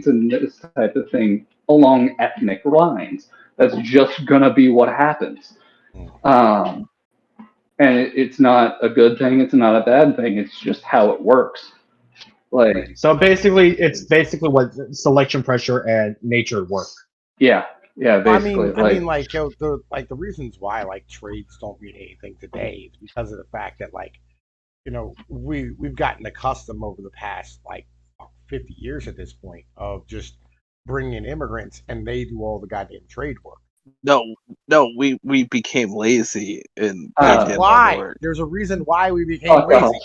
trades and this type of thing along ethnic lines. That's just gonna be what happens. And it's not a good thing. It's not a bad thing. It's just how it works. Like, so basically, it's basically what selection pressure and nature work. yeah, basically. I mean, the reasons why like trades don't mean anything today is because of the fact that we've gotten accustomed over the past 50 years at this point of just bringing in immigrants and they do all the goddamn trade work. No, we became lazy in That's why. There's a reason why we became lazy.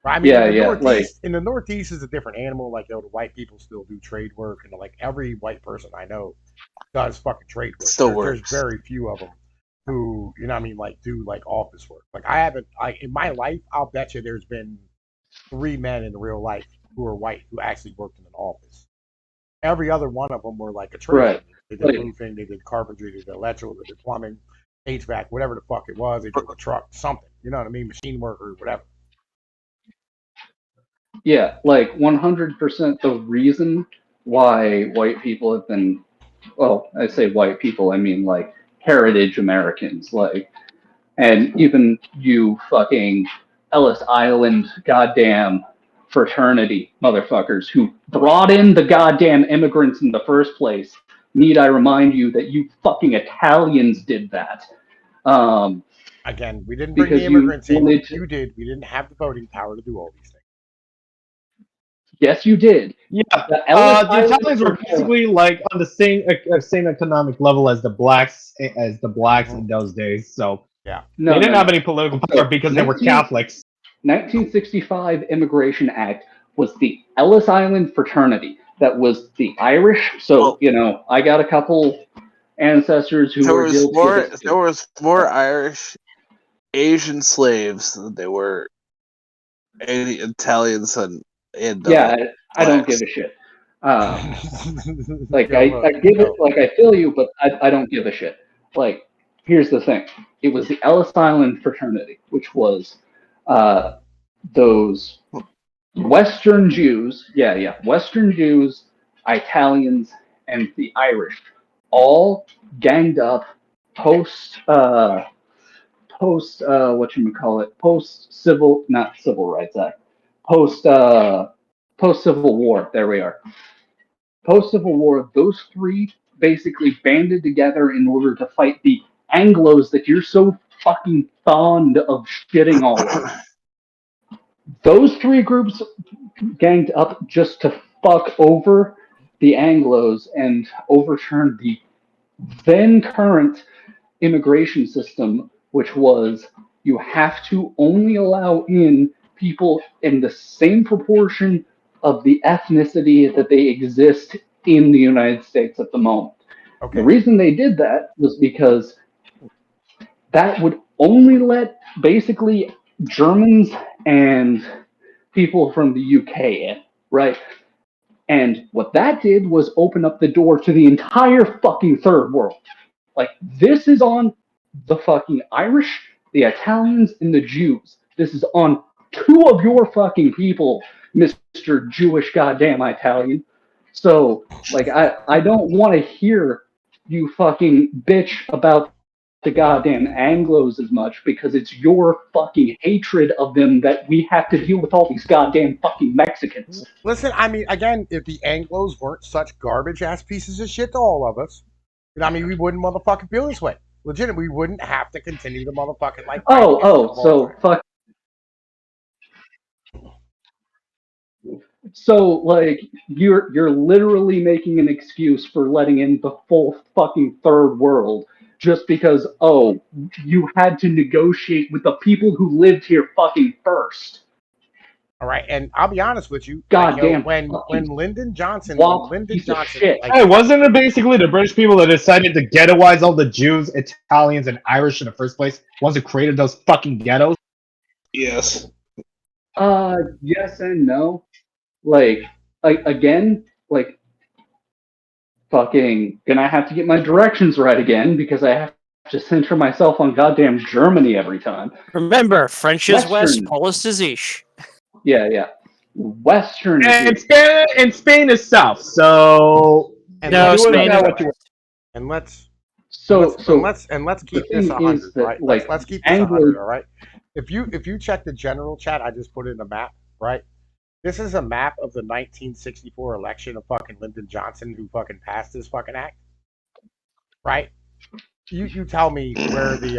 I mean, in the Northeast is a different animal. Like, the white people still do trade work, and every white person I know does fucking trade work. Still works. There's very few of them who, do office work. Like, I haven't, in my life, I'll bet you there's been 3 men in real life who are white who actually worked in an office. Every other one of them were like a trade. Right. They did roofing, they did carpentry, they did electrical, they did plumbing, HVAC, whatever the fuck it was. They drove a truck, something. You know what I mean? Machine worker, whatever. Yeah, 100% the reason why white people have been, well, I say white people, I mean heritage Americans, and even you fucking Ellis Island goddamn fraternity motherfuckers who brought in the goddamn immigrants in the first place. Need I remind you that you fucking Italians did that? Again, we didn't bring the immigrants in. You did. We didn't have the voting power to do all these things. Yes, you did. Yeah, the Italians were basically on the same economic level as the blacks in those days. So yeah, they didn't have any political power because they were Catholics. 1965 Immigration Act was the Ellis Island fraternity. That was the Irish. So I got a couple ancestors who were guilty of this. There was more Irish Asian slaves than there were any Italians and I don't give a shit. I give it, I feel you, but I don't give a shit. Here's the thing. It was the Ellis Island fraternity, which was those Western Jews, Western Jews, Italians, and the Irish, all ganged up post Civil Rights Act, post Civil War. There we are. Post Civil War, those three basically banded together in order to fight the Anglos that you're so fucking fond of shitting all over. Those three groups ganged up just to fuck over the Anglos and overturn the then current immigration system, which was you have to only allow in people in the same proportion of the ethnicity that they exist in the United States at the moment. Okay. The reason they did that was because that would only let basically Germans and people from the UK in, right? And what that did was open up the door to the entire fucking third world. This is on the fucking Irish, the Italians, and the Jews. This is on 2 of your fucking people, Mr. Jewish goddamn Italian. So, I don't want to hear you fucking bitch about the goddamn Anglos as much because it's your fucking hatred of them that we have to deal with all these goddamn fucking Mexicans. Listen, I mean, again, if the Anglos weren't such garbage-ass pieces of shit to all of us, we wouldn't motherfucking feel this way. Legit, we wouldn't have to continue to motherfucking fuck. So, you're literally making an excuse for letting in the full fucking third world just because, you had to negotiate with the people who lived here fucking first. All right, and I'll be honest with you. Goddamn. When Lyndon Johnson, hey, wasn't it basically the British people that decided to ghettoize all the Jews, Italians, and Irish in the first place? Ones that created those fucking ghettos? Yes. Yes and no. Fucking gonna have to get my directions right again because I have to center myself on goddamn Germany every time. Remember, French is West, Polish is East. Yeah. Western And is Spain is south, so And No, let's do with Spain that is what you want. west. and let's so. let's The keep this thing 100, is that right? like Let's keep this Anglo. 100, all right? If you check the general chat, I just put in a map, right? This is a map of the 1964 election of fucking Lyndon Johnson, who fucking passed this fucking act, right? You tell me where the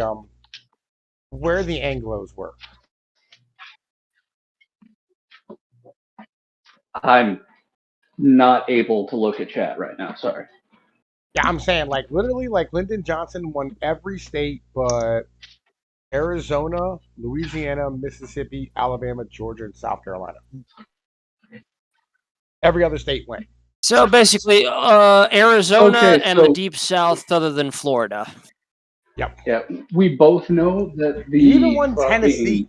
Anglos were. I'm not able to look at chat right now. Sorry. Yeah, I'm saying like literally like Lyndon Johnson won every state but Arizona, Louisiana, Mississippi, Alabama, Georgia, and South Carolina. Every other state went. So basically, Arizona Okay, and so- the deep south, other than Florida. Yep. Yeah, we both know that the He even won fucking Tennessee.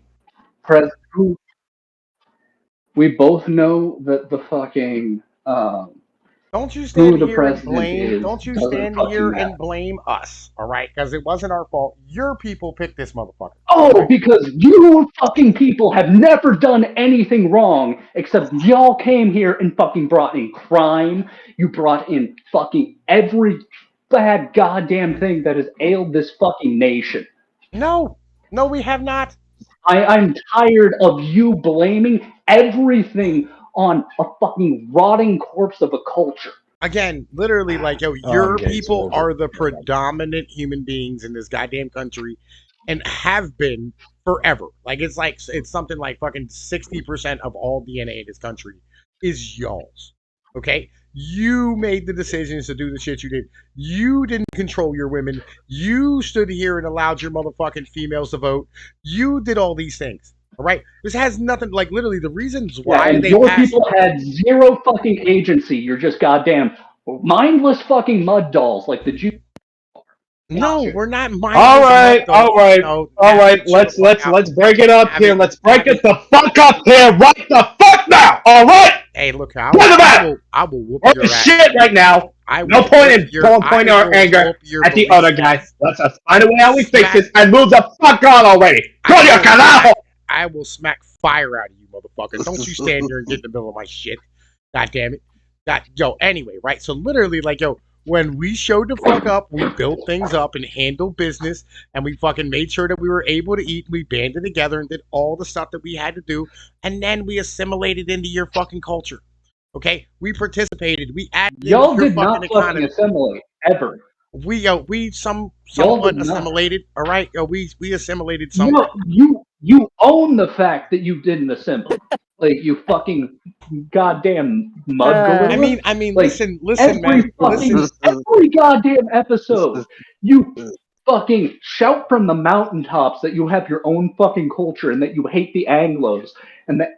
we both know that the fucking Don't you who stand the here and president blame. is Don't you doesn't stand fucking here matter. and blame us, all right? Because it wasn't our fault. Your people picked this motherfucker. Oh, right? because you fucking people have never done anything wrong except y'all came here and fucking brought in crime. You brought in fucking every bad goddamn thing that has ailed this fucking nation. No, we have not. I'm tired of you blaming everything on a fucking rotting corpse of a culture. Again, literally, like, yo, Oh, your I'm getting people exposed. are the predominant human beings in this goddamn country and have been forever. Like, it's something like fucking 60% of all DNA in this country is y'all's. Okay? You made the decisions to do the shit you did. You didn't control your women. You stood here and allowed your motherfucking females to vote. You did all these things. All right? This has nothing, like, literally, the reasons why and they your passed. people had zero fucking agency. You're just goddamn mindless fucking mud dolls like the Jews. No, we're not mindless. All right, mud all right, dogs. No, all right. chill the fuck out. Let's break it up here. Navy, Let's break Navy. it the fuck up here right the fuck now. All right. Hey, look, Play the map. I will whoop We're your ass. shit right now. I No will point whoop in your- pointing I our will anger whoop your at the police other ass. guy. Let's just find a way how we fix Smack- this and move the fuck on already. Coño, carajo. I will smack fire out of you, motherfucker. Don't you stand here and get in the middle of my shit. God damn it. Yo, anyway, right? So literally, like, yo, when we showed the fuck up, we built things up and handled business, and we fucking made sure that we were able to eat. We banded together and did all the stuff that we had to do, and then we assimilated into your fucking culture. Okay? We participated. We added Y'all into your did not fucking fucking economy. assimilate ever. We Y'all somewhat did not. assimilated. All right? Yo, we assimilated somewhat. You own the fact that you didn't assimilate. Like you fucking goddamn mud gorilla. I mean, Like, listen, every man, fucking listen. every goddamn episode, you fucking shout from the mountaintops that you have your own fucking culture and that you hate the Anglos and that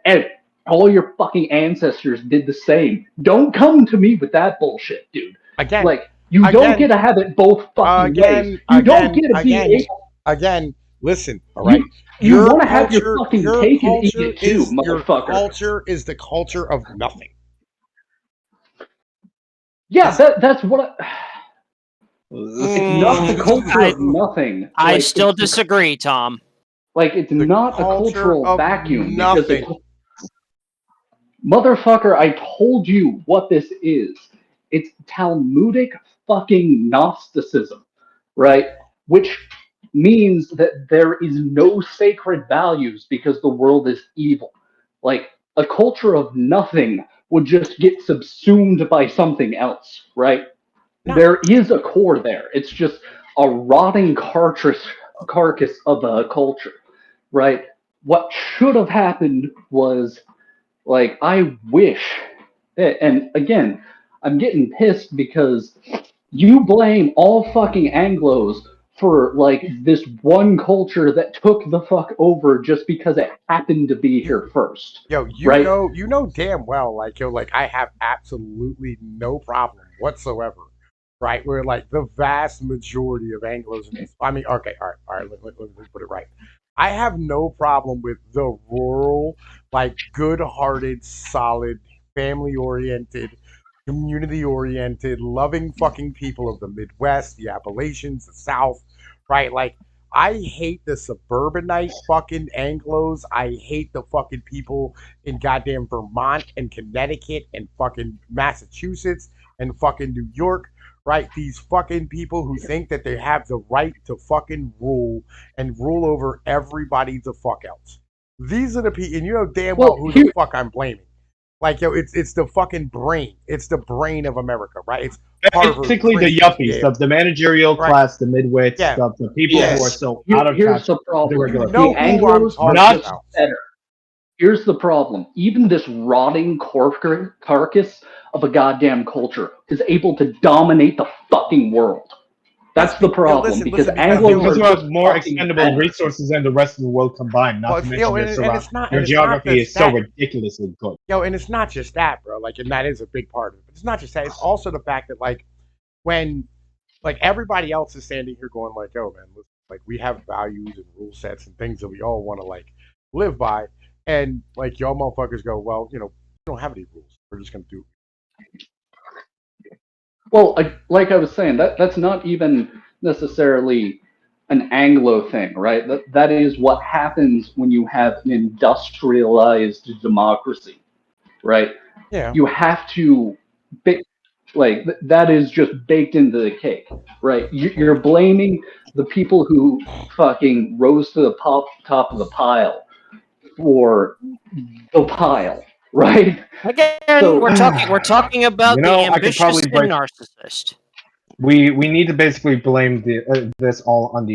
all your fucking ancestors did the same. Don't come to me with that bullshit, dude. Again, Like you don't get to have it both fucking ways. You don't get to be able. Again, listen, all right. You want to have your fucking cake and eat it too, Your motherfucker. culture is the culture of nothing. Yeah, that's what. It's not the culture of nothing. I Like, still disagree, Tom. Like it's The not a culture cultural of vacuum nothing. because motherfucker, I told you what this is. It's Talmudic fucking Gnosticism, right? Which means that there is no sacred values because the world is evil. Like a culture of nothing would just get subsumed by something else, right? No. There is a core there. It's just a rotting carcass of a culture, right? What should have happened was, like, I wish, and again, I'm getting pissed because you blame all fucking Anglos for like this one culture that took the fuck over just because it happened to be here first. Yo, right? you know damn well, like, yo, like I have absolutely no problem whatsoever, right? Where like the vast majority of Anglos in this, I mean, okay, all right, let me put it right. I have no problem with the rural, like good-hearted, solid, family-oriented, community-oriented, loving fucking people of the Midwest, the Appalachians, the South, right? Like I hate the suburbanite fucking Anglos. I hate the fucking people in goddamn Vermont and Connecticut and fucking Massachusetts and fucking New York, right? These fucking people who think that they have the right to fucking rule and rule over everybody the fuck else. These are the people, and you know damn well who the fuck I'm blaming. Like, yo, it's the fucking brain. It's the brain of America, right? It's Harvard, basically the Princeton, yuppies, the managerial class, the midwits, the people who are so out of Here's touch. the problem. with the regular The Anglos are not just better. Here's the problem. Even this rotting carcass of a goddamn culture is able to dominate the fucking world. That's the problem, because Anglos because you are have more expendable resources than the rest of the world combined. Not to mention your geography is so ridiculously good. Yo, and it's not just that, bro. Like, and that is a big part of it. But it's not just that. It's also the fact that, like, when, like, everybody else is standing here going, like, yo, man, listen, like, we have values and rule sets and things that we all want to, like, live by. And, like, y'all motherfuckers go, well, you know, we don't have any rules. We're just going to do it. Well, like I was saying, that's not even necessarily an Anglo thing, right? That is what happens when you have an industrialized democracy, right? Yeah. You have to, that is just baked into the cake, right? You're blaming the people who fucking rose to the top of the pile for the pile, right? Again, So, we're talking about the ambitious and narcissist. We need to basically blame this all on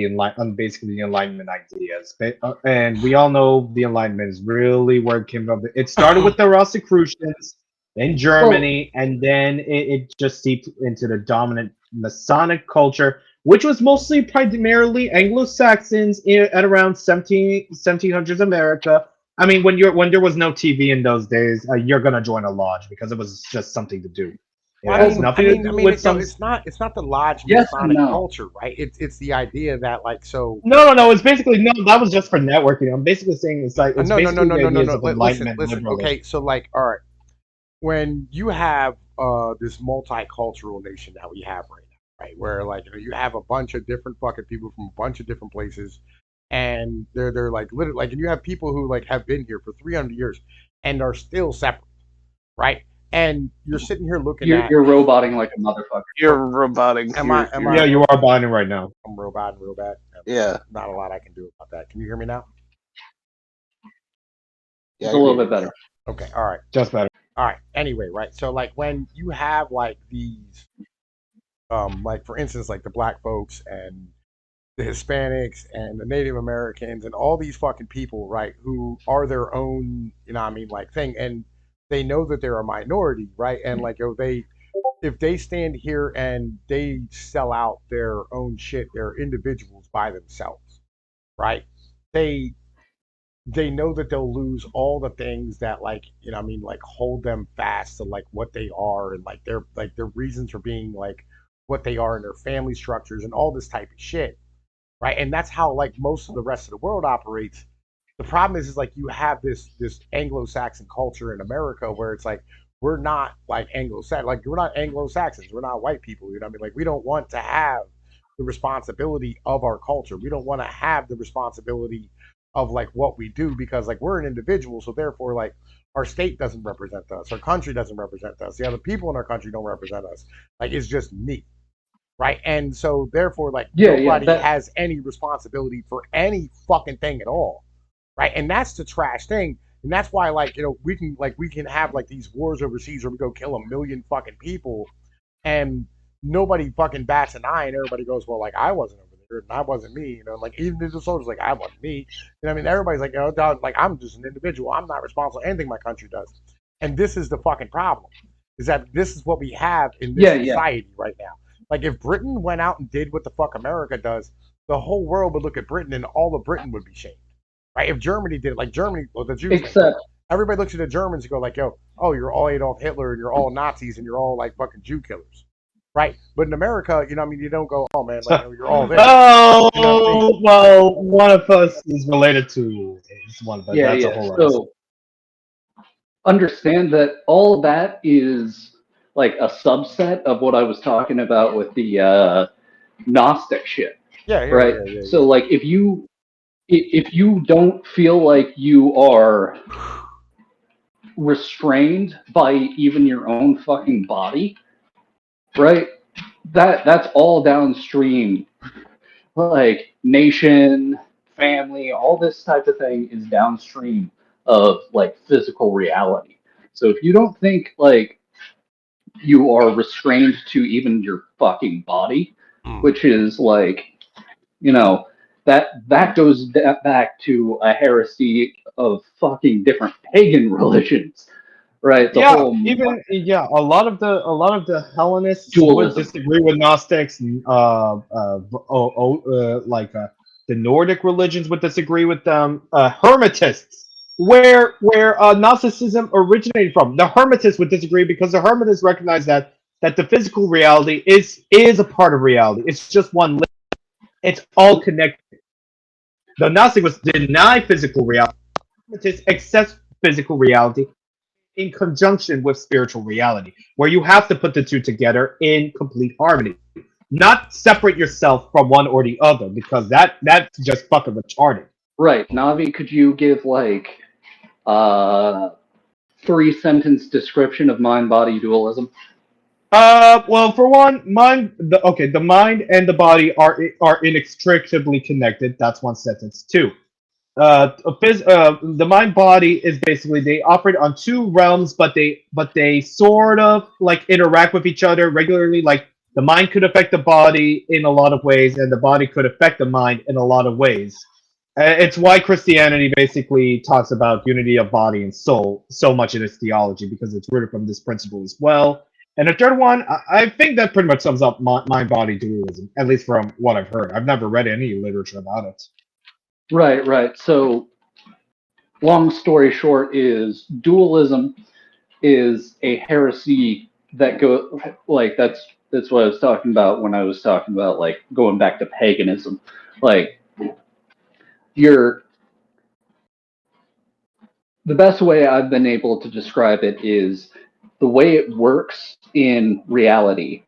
basically the Enlightenment ideas, and we all know the Enlightenment is really where it came from. It started with the Rosicrucians in Germany, and then it just seeped into the dominant Masonic culture, which was mostly primarily Anglo-Saxons at around 1700s America. I mean, when there was no TV in those days, you're gonna join a lodge because it was just something to do. Well, it's not the lodge Masonic culture, right? It's the idea that, like, so. No. It's basically that was just for networking. I'm basically saying it's like no. Listen. Okay, so, like, all right, when you have this multicultural nation that we have right now, right, where, like, you have a bunch of different fucking people from a bunch of different places, and they're like literally, like, and you have people who, like, have been here for 300 years and are still separate, right? And you're sitting here looking you're roboting like a motherfucker. You're roboting. Yeah, you are botting right now. I'm roboting real bad. Yeah. Not a lot I can do about that. Can you hear me now? Yeah, it's a little bit better. Okay, all right. Just better. All right. Anyway, right. So, like, when you have, like, these, like, for instance, like the black folks and the Hispanics and the Native Americans and all these fucking people, right, who are their own, you know what I mean, like, thing, and they know that they're a minority, right? And, like, if they stand here and they sell out their own shit, they're individuals by themselves, right? They know that they'll lose all the things that, like, you know what I mean, like, hold them fast to, like, what they are and, like, their reasons for being, like, what they are in their family structures and all this type of shit, right? And that's how, like, most of the rest of the world operates. The problem is like, you have this Anglo-Saxon culture in America where it's like, we're not like Anglo-Saxon, like, we're not Anglo-Saxons, we're not white people, you know what I mean? Like, we don't want to have the responsibility of our culture. We don't want to have the responsibility of, like, what we do, because, like, we're an individual, so therefore, like, our state doesn't represent us, our country doesn't represent us, the other people in our country don't represent us. Like, it's just me, right? And so therefore, like, nobody has any responsibility for any fucking thing at all. Right, and that's the trash thing, and that's why, like, you know, we can have, like, these wars overseas where we go kill 1 million fucking people, and nobody fucking bats an eye, and everybody goes, well, like, I wasn't over there, and I wasn't me, you know, like, even the soldiers, like, I wasn't me, you know, I mean, everybody's like, you know, like, I'm just an individual, I'm not responsible for anything my country does, and this is the fucking problem, is that this is what we have in this society right now. Like, if Britain went out and did what the fuck America does, the whole world would look at Britain, and all of Britain would be shamed. Right? If Germany did it, like Germany, well, the Jews, everybody looks at the Germans and go, like, yo, oh, you're all Adolf Hitler and you're all Nazis and you're all, like, fucking Jew killers. Right? But in America, you know what I mean, you don't go, oh, man, like, you're all there. Oh, you know what I mean? Well, one of us is related to one of us. That's a whole so understand that all of that is, like, a subset of what I was talking about with the Gnostic shit. right? So like if you don't feel like you are restrained by even your own fucking body, right? That's all downstream. Like nation, family, all this type of thing is downstream of like physical reality. So if you don't think like you are restrained to even your fucking body, which is like, you know, that goes back to a heresy of fucking different pagan religions, right? The whole a lot of the Hellenists would dualism. disagree with Gnostics. The Nordic religions would disagree with them. Hermetists, where Gnosticism originated from, the Hermetists would disagree because the Hermetists recognize that the physical reality is a part of reality. It's just one. It's all connected. The Gnostic was deny physical reality. Hermetists accept physical reality in conjunction with spiritual reality, where you have to put the two together in complete harmony, not separate yourself from one or the other, because that's just fucking retarded. Right, Navi, could you give like 3-sentence description of mind-body dualism? Well, for one, the mind and the body are inextricably connected. That's one sentence. Two, the mind body is basically they operate on two realms, but they sort of like interact with each other regularly. Like the mind could affect the body in a lot of ways, and the body could affect the mind in a lot of ways. It's why Christianity basically talks about unity of body and soul so much in its theology, because it's rooted from this principle as well. And the third one, I think that pretty much sums up mind-body dualism, at least from what I've heard. I've never read any literature about it. Right. So, long story short, is dualism is a heresy that go like that's what I was talking about when I was talking about like going back to paganism. Like the best way I've been able to describe it is the way it works in reality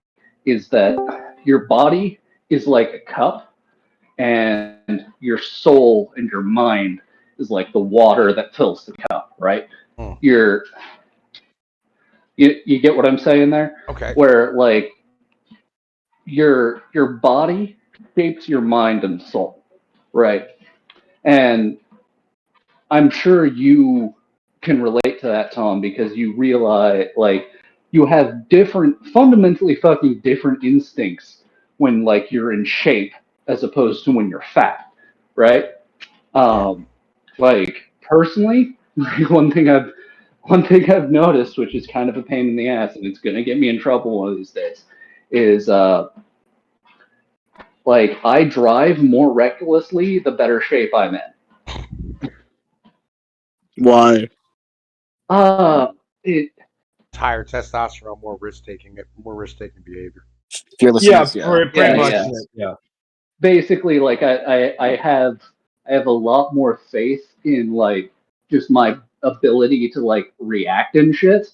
is that your body is like a cup and your soul and your mind is like the water that fills the cup, right? You get what I'm saying there? Okay. Where like your body shapes your mind and soul, right? And I'm sure you can relate to that, Tom, because you realize like you have fundamentally fucking different instincts when like you're in shape as opposed to when you're fat, right? Like personally, one thing I've noticed, which is kind of a pain in the ass, and it's gonna get me in trouble one of these days, is like I drive more recklessly the better shape I'm in. Why? Higher testosterone, more risk taking behavior. Fearlessness, pretty much. Yeah. Basically, like I have a lot more faith in like just my ability to like react and shit.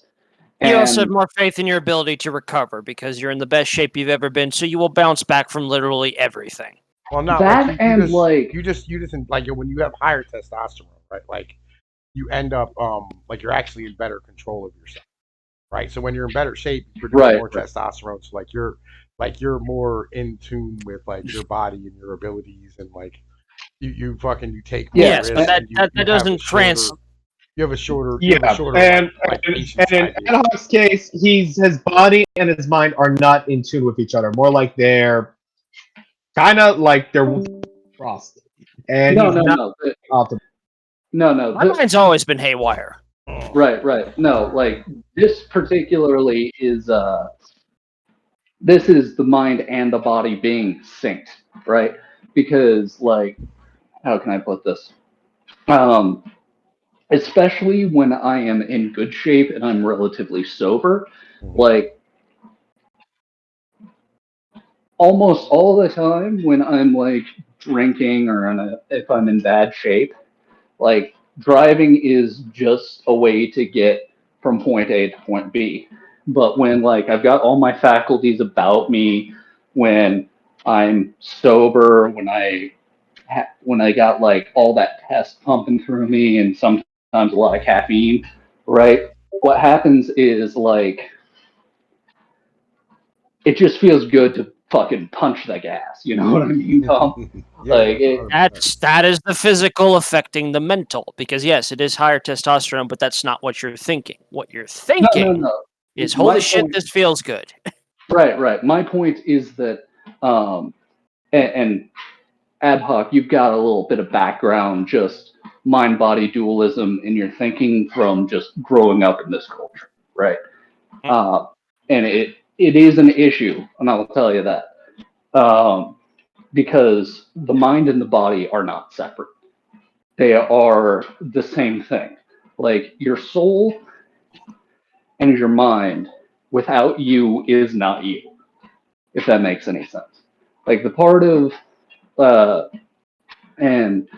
You also have more faith in your ability to recover because you're in the best shape you've ever been, so you will bounce back from literally everything. Well, not that like you just like when you have higher testosterone, right? Like you end up like you're actually in better control of yourself, right? So when you're in better shape, you produce more testosterone. So like you're more in tune with like your body and your abilities, and like you take more risks. But that doesn't translate. You have a shorter, and in Adhock's case, his body and his mind are not in tune with each other. More like they're kind of like they're crossed. And no. My mind's always been haywire. Right. No, like this particularly is this is the mind and the body being synced, right? Because like, how can I put this? Especially when I am in good shape and I'm relatively sober, like almost all the time when I'm like drinking or if I'm in bad shape, like driving is just a way to get from point A to point B. But when like I've got all my faculties about me, when I'm sober when I got like all that test pumping through me and sometimes a lot of caffeine, right? What happens is like it just feels good to fucking punch the gas. You know what I mean, Tom? Like it, 100%. That is the physical affecting the mental, because yes, it is higher testosterone, but that's not what you're thinking. What you're no, thinking no. is, My holy shit, point, this feels good. right. My point is that, and ad hoc, you've got a little bit of background, just mind body dualism in your thinking from just growing up in this culture, right? Uh, and it is an issue, and I will tell you that. Because the mind and the body are not separate. They are the same thing. Like your soul and your mind without you is not you, if that makes any sense. Like the part of, and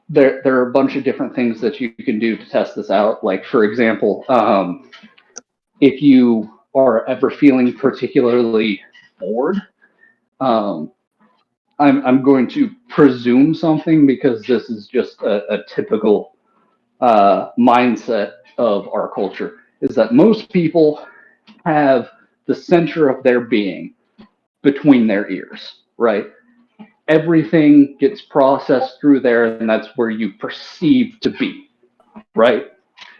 there are a bunch of different things that you can do to test this out. Like, for example, if you are ever feeling particularly bored, um, I'm going to presume something because this is just a typical mindset of our culture, is that most people have the center of their being between their ears, right? Everything gets processed through there, and that's where you perceive to be, right?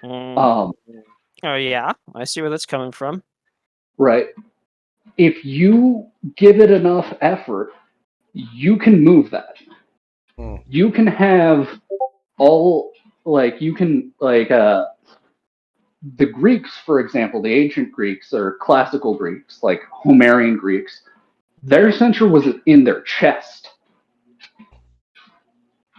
Mm. Um, Oh yeah, I see where that's coming from. right. If you give it enough effort, you can move that. Mm. You can have all like you can like the Greeks, for example, the ancient Greeks or classical Greeks, like Homerian Greeks, their center was in their chest.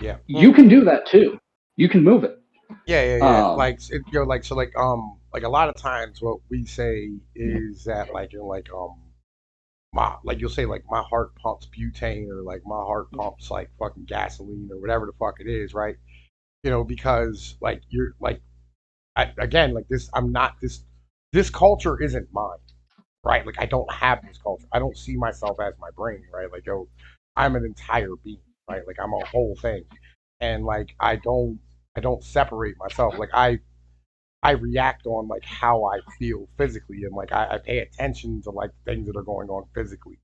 Yeah. You can do that too. You can move it. Yeah. Um, Like like so like a lot of times what we say is that like my like you'll say like my heart pumps butane or like my heart pumps like fucking gasoline or whatever the fuck it is, right? Because like you're like again like this I'm not this culture isn't mine, right? Like I don't have this culture. I don't see myself as my brain, right? Like I'm an entire being, right? Like I'm a whole thing. And like I don't separate myself. Like I react on like how I feel physically and like I pay attention to like things that are going on physically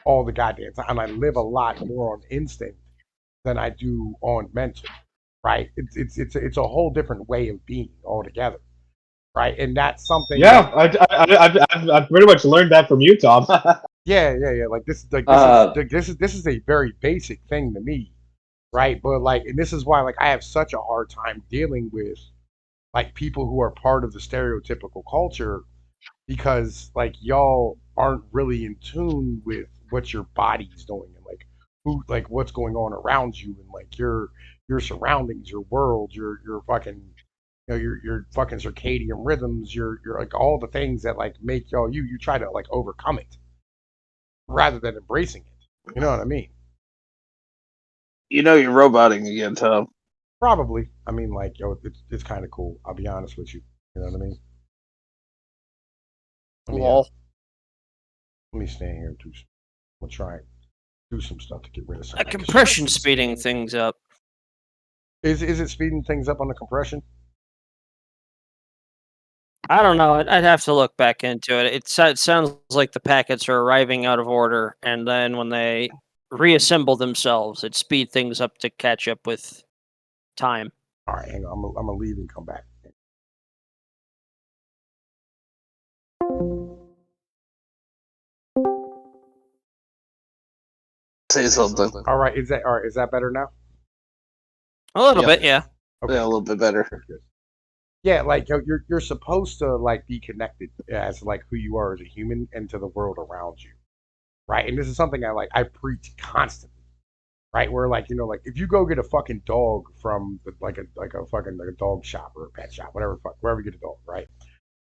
all the goddamn time. And I live a lot more on instinct than I do on mental, right? It's a whole different way of being altogether, right? And that's something Yeah, that I've pretty much learned that from you, Tom. yeah. uh, This is a very basic thing to me, right? But like, and this is why like I have such a hard time dealing with like people who are part of the stereotypical culture because like y'all aren't really in tune with what your body's doing and like who like what's going on around you and like your surroundings, your world, your fucking your fucking circadian rhythms, your like all the things that like make y'all you try to like overcome it rather than embracing it. You know what I mean? You know you're roboting again, Tom. Probably. I mean like it's kind of cool. I'll be honest with you. You know what I mean? Let me Lol. let me stand here and do. We'll try and do some stuff to get rid of some A extra. compression speeding things up. Is it speeding things up on the compression? I don't know. I'd have to look back into it. It sounds like the packets are arriving out of order, and then when they reassemble themselves, it speed things up to catch up with time. All right, hang on. I'm gonna leave and come back. Say something. All right, is that all right? Is that better now? A little Yeah. bit, yeah. Okay, Yeah, a little bit better. good. Yeah, like you're supposed to like be connected as like who you are as a human and to the world around you, right? And this is something I preach constantly, right? Where like like if you go get a fucking dog from like a fucking like a dog shop or a pet shop, whatever fuck wherever you get a dog, right?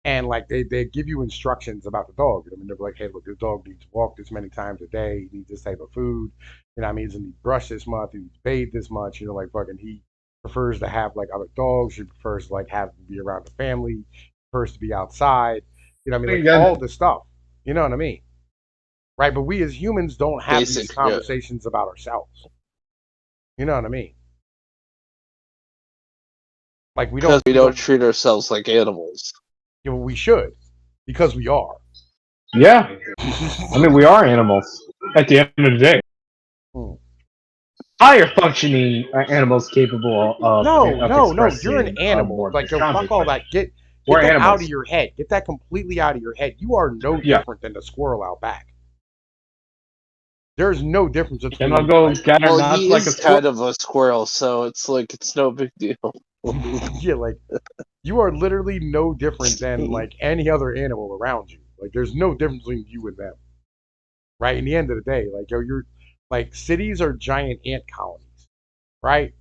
And like they give you instructions about the dog. I mean, they're like, hey, look, this dog needs to walk this many times a day. He needs this type of food. You know, what I mean, he doesn't need to brush this much. He needs to bathe this much. Like fucking, he prefers to have like other dogs. He prefers to like have to be around the family. He prefers to be outside. You know, what I mean, like Again, all this stuff. You know what I mean? right? But we as humans don't have these Basic, yeah. conversations about ourselves. You know what I mean? Like we Because don't. we don't treat ourselves like animals. Yeah, well, we should, because we are. Yeah, I mean we are animals at the end of the day. Hmm. Higher functioning animals capable of No. You're expressing an animal. more Like, yo, profoundly, fuck all but that. Get we're that out animals. of your head. Get that completely out of your head. You are no Yeah. different than the squirrel out back. There's no difference between. And I'll go like, gather Well, nuts he like a is squirrel. kind of a squirrel, so it's like it's no big deal. yeah, like you are literally no different than like any other animal around you. Like, there's no difference between you and them. Right? In the end of the day, like, yo, you're like cities are giant ant colonies, right?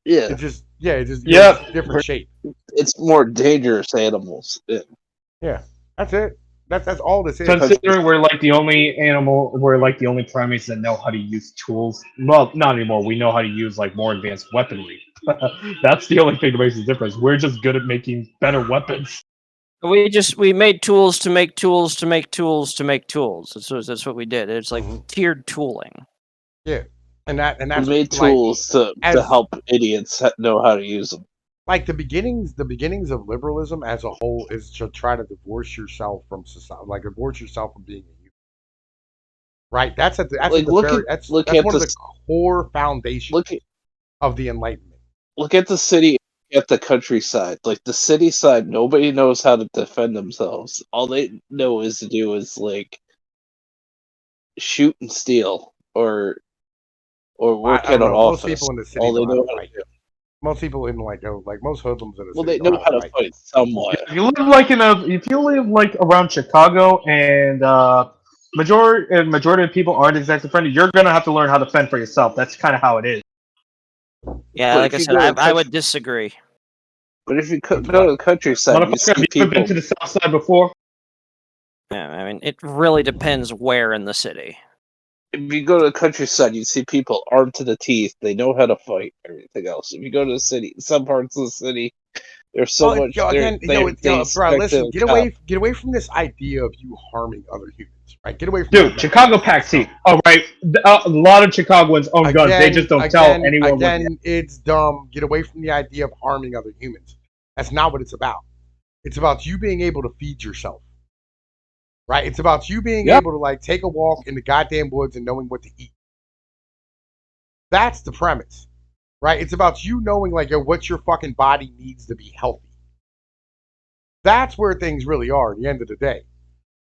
Yeah, It's just it's just different shape. it's more dangerous animals. Yeah. Yeah, that's it. That's all this is. Considering we're like the only primates that know how to use tools. Well, not anymore. We know how to use like more advanced weaponry. That's the only thing that makes the difference. We're just good at making better weapons. We made tools to make tools to make tools to make tools. That's what we did. It's like tiered tooling. Yeah, and that's We made tools to help idiots know how to use them. Like the beginnings of liberalism as a whole is to try to divorce yourself from society, like divorce yourself from being a human. Right? That's one of the core foundations of the Enlightenment. Look at the city, at the countryside. Like the city side, nobody knows how to defend themselves. All they know is to do is like shoot and steal, or work in an office. Most people in the city all they know how to fight. Most people in like most hoodlums in the city. Well, they know how to fight somewhat. If you live like around Chicago and majority of people aren't exactly friendly, you're gonna have to learn how to fend for yourself. That's kind of how it is. Yeah, But like I said, I would disagree. But if you go to the countryside, you see have you people. been to the south side before? Yeah, I mean, it really depends where in the city. If you go to the countryside, you see people armed to the teeth. They know how to fight. Everything else. If you go to the city, some parts of the city, there's so much. Bro, listen, get away from this idea of you harming other humans. Right? Get away from. Dude, Chicago packs heat. Oh, right. A lot of Chicagoans own guns. They just don't tell anyone. Again, it's dumb. Get away from the idea of harming other humans. That's not what it's about. It's about you being able to feed yourself. Right? It's about you being able to like take a walk in the goddamn woods and knowing what to eat. That's the premise. Right? It's about you knowing like what your fucking body needs to be healthy. That's where things really are at the end of the day.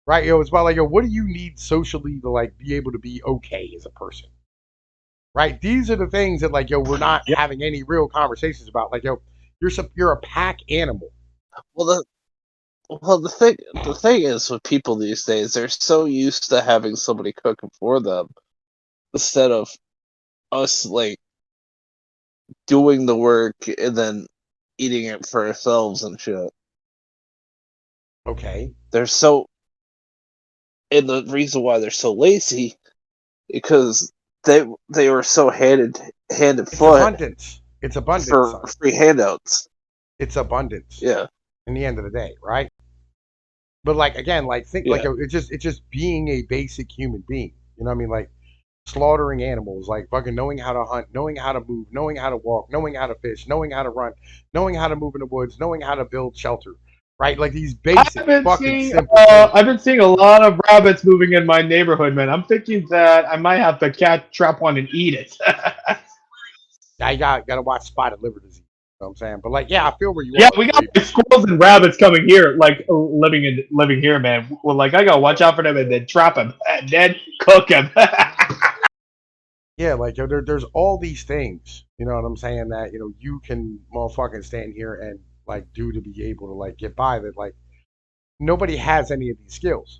Right? It's about like what do you need socially to like be able to be okay as a person? Right? These are the things that like we're not having any real conversations about. Like you're a pack animal. Well, the thing is with people these days, they're so used to having somebody cooking for them instead of us like doing the work and then eating it for ourselves and shit. Okay. And the reason why they're so lazy because they were so hand and foot. Abundance. It's abundance for free handouts. It's abundance. Yeah. In the end of the day, right? But like again, like think like it's just being a basic human being. You know what I mean? Like slaughtering animals, like fucking knowing how to hunt, knowing how to move, knowing how to walk, knowing how to fish, knowing how to run, knowing how to move in the woods, knowing how to build shelter. Right? Like these basic fucking simple things. I've been seeing a lot of rabbits moving in my neighborhood, man. I'm thinking that I might have to trap one and eat it. I gotta watch spotted liver disease. You know what I'm saying? But like, I feel where you are. Yeah, we got like, squirrels and rabbits coming here, like living here, man. Well, like I gotta watch out for them and then trap them and then cook them. Yeah, like there's all these things, you know what I'm saying, that you can motherfucking stand here and like do to be able to like get by, that like nobody has any of these skills.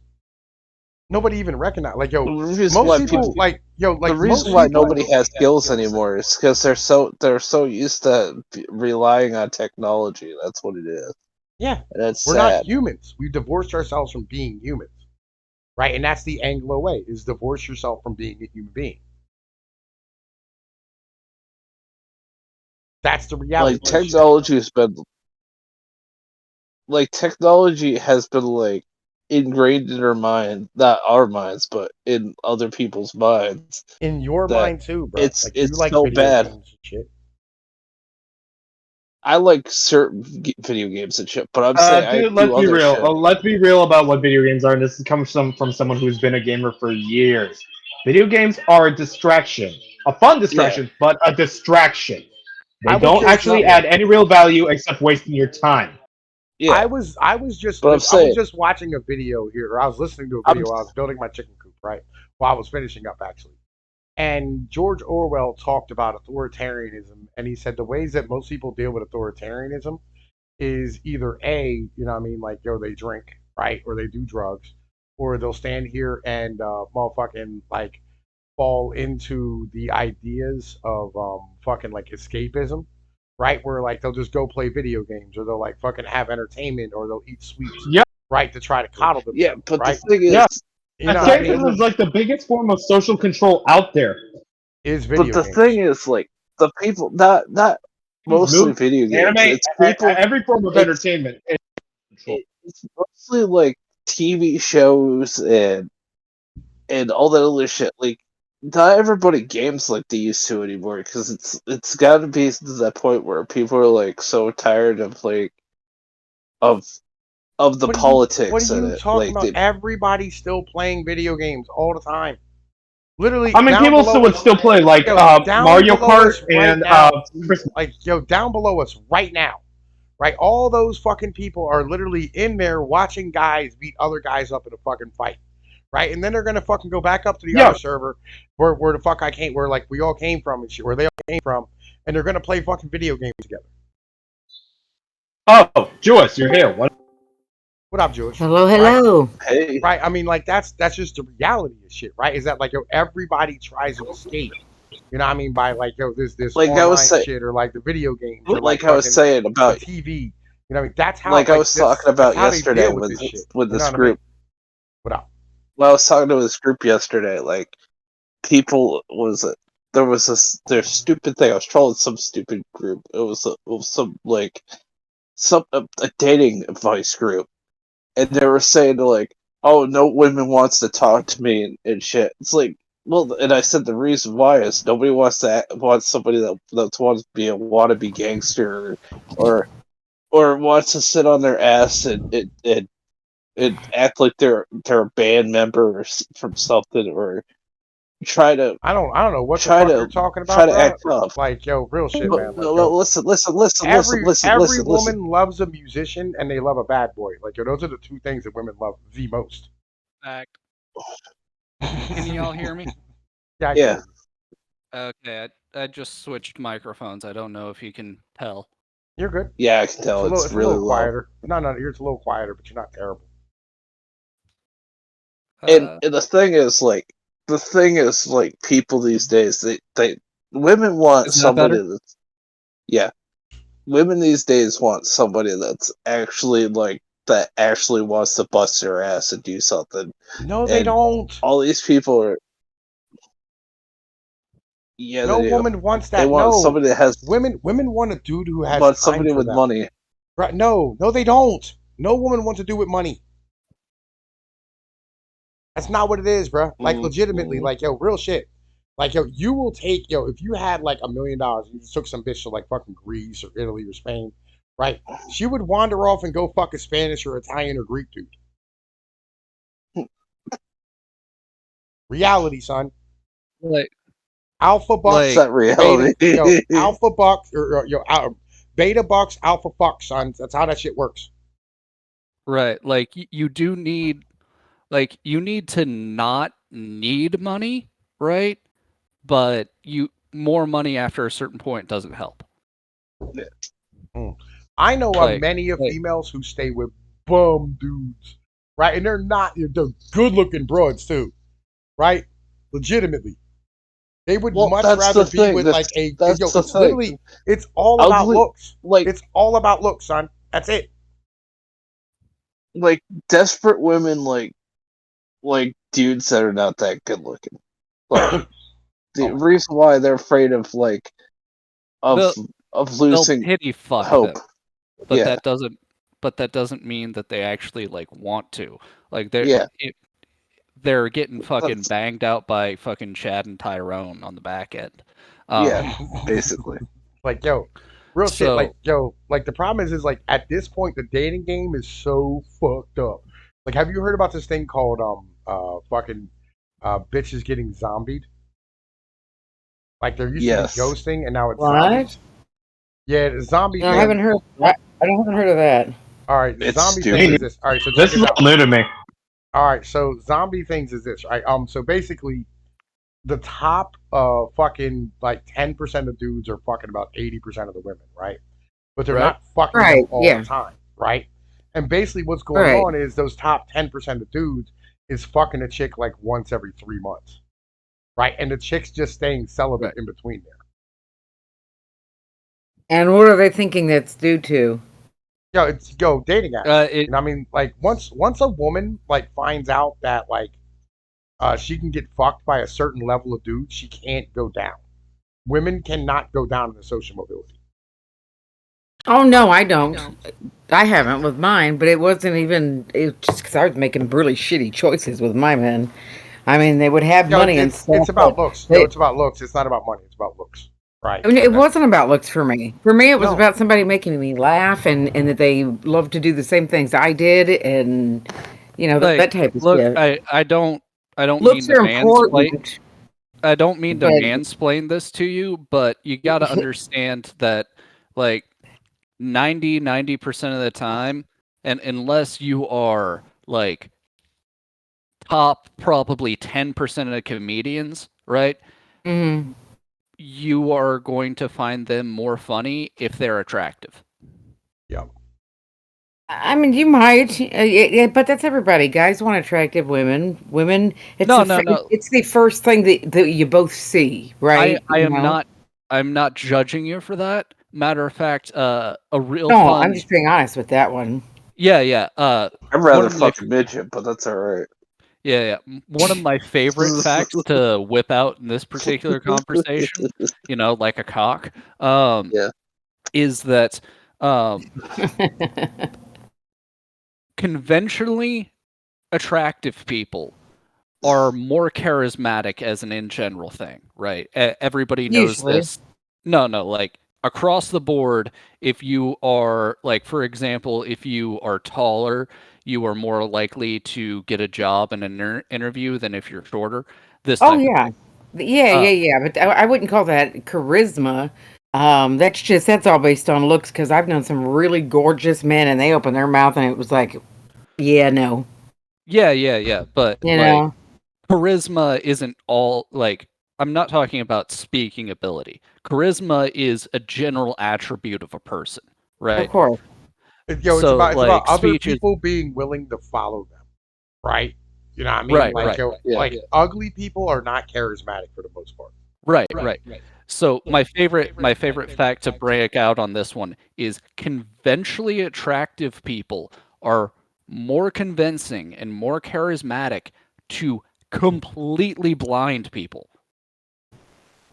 Nobody even recognize like most people like the reason why nobody has skills anymore is because they're so used to relying on technology. That's what it is. Yeah, that's we're not humans. We divorced ourselves from being humans, right? And that's the Anglo way: is divorce yourself from being a human being. That's the reality. Like technology has been like ingrained in our mind, not our minds, but in other people's minds. In your That mind too, bro. it's Like you like so video bad. games and shit. I like certain video games and shit, but I'm saying I Dude, do let's be other real. shit. Let's be real about what video games are, and this comes from someone who's been a gamer for years. Video games are a distraction, a fun distraction, but a distraction. They I was don't just actually not- add any real value except wasting your time. Yeah, I was just But I'm I was saying- just watching a video here, or I was listening to a video while I was building my chicken coop, right? While I was finishing up actually. And George Orwell talked about authoritarianism, and he said the ways that most people deal with authoritarianism is either A, you know what I mean, like they drink, right? Or they do drugs, or they'll stand here and motherfucking like fall into the ideas of fucking like escapism, right? Where like they'll just go play video games, or they'll like fucking have entertainment, or they'll eat sweets, Yep. right, to try to coddle themselves. yeah, but right? the thing is, Yeah. You know what I Escapism mean? is like the biggest form of social control out there. Is video but the games. thing is, like the people, not mostly Movies, video games. Anime, It's people. every form of it's- entertainment. It's mostly like TV shows and all that other shit. Like, not everybody games like they used to anymore, because it's got to be to that point where people are like so tired of like of the politics What are in you it. talking Like, about? Everybody's still playing video games all the time. Literally, I mean, down people below would us- still play like Yo, down Mario below Kart us right and now, Christmas. like down below us right now, right? All those fucking people are literally in there watching guys beat other guys up in a fucking fight, right? And then they're gonna fucking go back up to the Yeah. other server where the fuck I came, where like we all came from and shit, where they all came from, and they're gonna play fucking video games together. Oh, Joyce, you're here. What? What up, Jewish? Hello, hello. hey, Right? I mean, like that's just the reality of shit, right? Is that like everybody tries to escape. You know what I mean? By like this Like I online was say- shit, or like the video games, or like I was fucking saying the about, TV. You know what I mean? That's how like I was talking about that's how they yesterday deal with this shit. this You know what I mean? group. What up? Well, I was talking to this group yesterday. Like, people there was their stupid thing. I was trolling some stupid group. It was some like a dating advice group, and they were saying like, "Oh, no women wants to talk to me and shit." It's like, well, and I said the reason why is nobody wants somebody that wants to be a wannabe gangster or wants to sit on their ass and act like they're a band member or from something, or try to I don't know what the try fuck to you're talking about, try to bro. act tough. Like real shit, But, man. Like, well, listen, every woman loves a musician and they love a bad boy. Like those are the two things that women love the most. Fact. Can you all hear me? Yeah. I Yeah. can. Okay, I just switched microphones. I don't know if you can tell. You're good. Yeah, I can tell it's a really little low. quieter. No, it's a little quieter, but you're not terrible. And the thing is, like people these days, they women want Is that somebody better? that's, yeah, women these days want somebody that's actually that actually wants to bust their ass and do something. No, they And don't. all these people are, yeah, No they do. woman wants that. They want no, somebody that has, women want a dude who has but time somebody for with them. money. Right? No, they don't. No woman wants to do with money. That's not what it is, bro. Like legitimately, like real shit. Like you will take if you had like $1 million and you took some bitch to like fucking Greece or Italy or Spain, right? She would wander off and go fuck a Spanish or Italian or Greek dude. Reality, son. Like, Alpha bucks, It's not reality. alpha bucks or beta bucks, alpha fucks, son. That's how that shit works. right, like you do need, like you need to not need money, right? But more money after a certain point doesn't help. I know Like- many of like- females who stay with bum dudes, right? And they're good looking broads too, right? Legitimately. They would Well, much that's rather the be thing. with That's- like a that's the it's thing. literally it's all about Ugly- looks. Like It's all about looks, son. That's it. like desperate women like dudes that are not that good looking. Like the Oh. reason why they're afraid of They'll losing pity fuck hope. them, but Yeah. that doesn't but that doesn't mean that they actually like want to. Like Yeah. they're getting fucking That's- banged out by fucking Chad and Tyrone on the back end. Yeah, basically. Like, yo, real shit. So- Like, yo, like the problem is like at this point the dating game is so fucked up. Like, have you heard about this thing called fucking bitches getting zombied? Like there used Yes. to be ghosting and now it's What? zombies. Yeah, the zombie No, I thing. haven't heard. I haven't heard of that. All right, the It's zombie stupid. thing is this. All right, so This check is it all out. new to me. All right, so zombie things is this, right? So basically, the top fucking like 10% of dudes are fucking about 80% of the women, right? But they're Right. not fucking Right, them all yeah. the time, right? And basically, what's going Right. on is those top 10% of dudes is fucking a chick like once every 3 months, right? And the chick's just staying celibate Right. in between there. And what are they thinking that's due to? It's dating apps. It, And I mean, like once a woman like finds out that like she can get fucked by a certain level of dude, she can't go down. Women cannot go down in the social mobility. Oh no, I don't. I haven't with mine, but it wasn't even. It was just because I was making really shitty choices with my men. I mean, they would have money and stuff. It's about but looks. they- No, it's about looks. It's not about money. It's about looks. Right. I mean, it Okay. wasn't about looks for me. For me, it was No. about somebody making me laugh and that they love to do the same things I did, and like, that type of look, shit. I don't Looks mean are to mansplain. important. I don't mean to but- mansplain this to you, but you got to understand that like 90% of the time, and unless you are like top probably 10% of the comedians, right? Mhm. You are going to find them more funny if they're attractive. Yep. I mean, you might, but that's everybody. Guys want attractive women. Women, it's No, the no. It's the first thing that you both see, right? I You am know? I'm not judging you for that. Matter of fact, a real No, fun. I'm just being honest with that one. Yeah. I'd One rather of my- fuck a midget, but that's alright. Yeah. One of my favorite facts to whip out in this particular conversation, like a cock, Yeah. is that conventionally attractive people are more charismatic as an in general thing, right? Everybody knows Usually. this. No, like across the board, if you are like, for example, if you are taller, you are more likely to get a job in an interview than if you're shorter. This Oh type of yeah, thing. yeah. But I wouldn't call that charisma. That's all based on looks. Because I've known some really gorgeous men, and they opened their mouth, and it was like, yeah, no, Yeah. But you like, know. charisma isn't all like. I'm not talking about speaking ability. Charisma is a general attribute of a person, right? Of course. It's So, about like, other speeches- people being willing to follow them, right? You know what I mean? Right, like, right. Yeah. like ugly people are not charismatic for the most part. Right. So my favorite fact to break out on this one is conventionally attractive people are more convincing and more charismatic to completely blind people.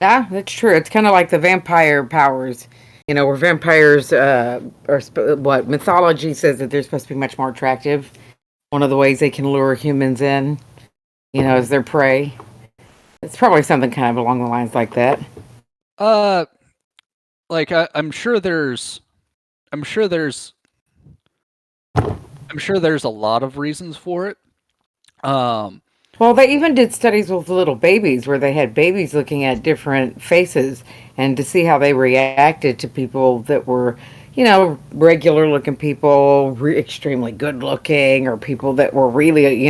Yeah, that's true. It's kind of like the vampire powers, where vampires what mythology says that they're supposed to be much more attractive. One of the ways they can lure humans in, as their prey. It's probably something kind of along the lines like that. Like I'm sure there's a lot of reasons for it. Well, they even did studies with little babies where they had babies looking at different faces and to see how they reacted to people that were, regular looking people, extremely good looking, or people that were really,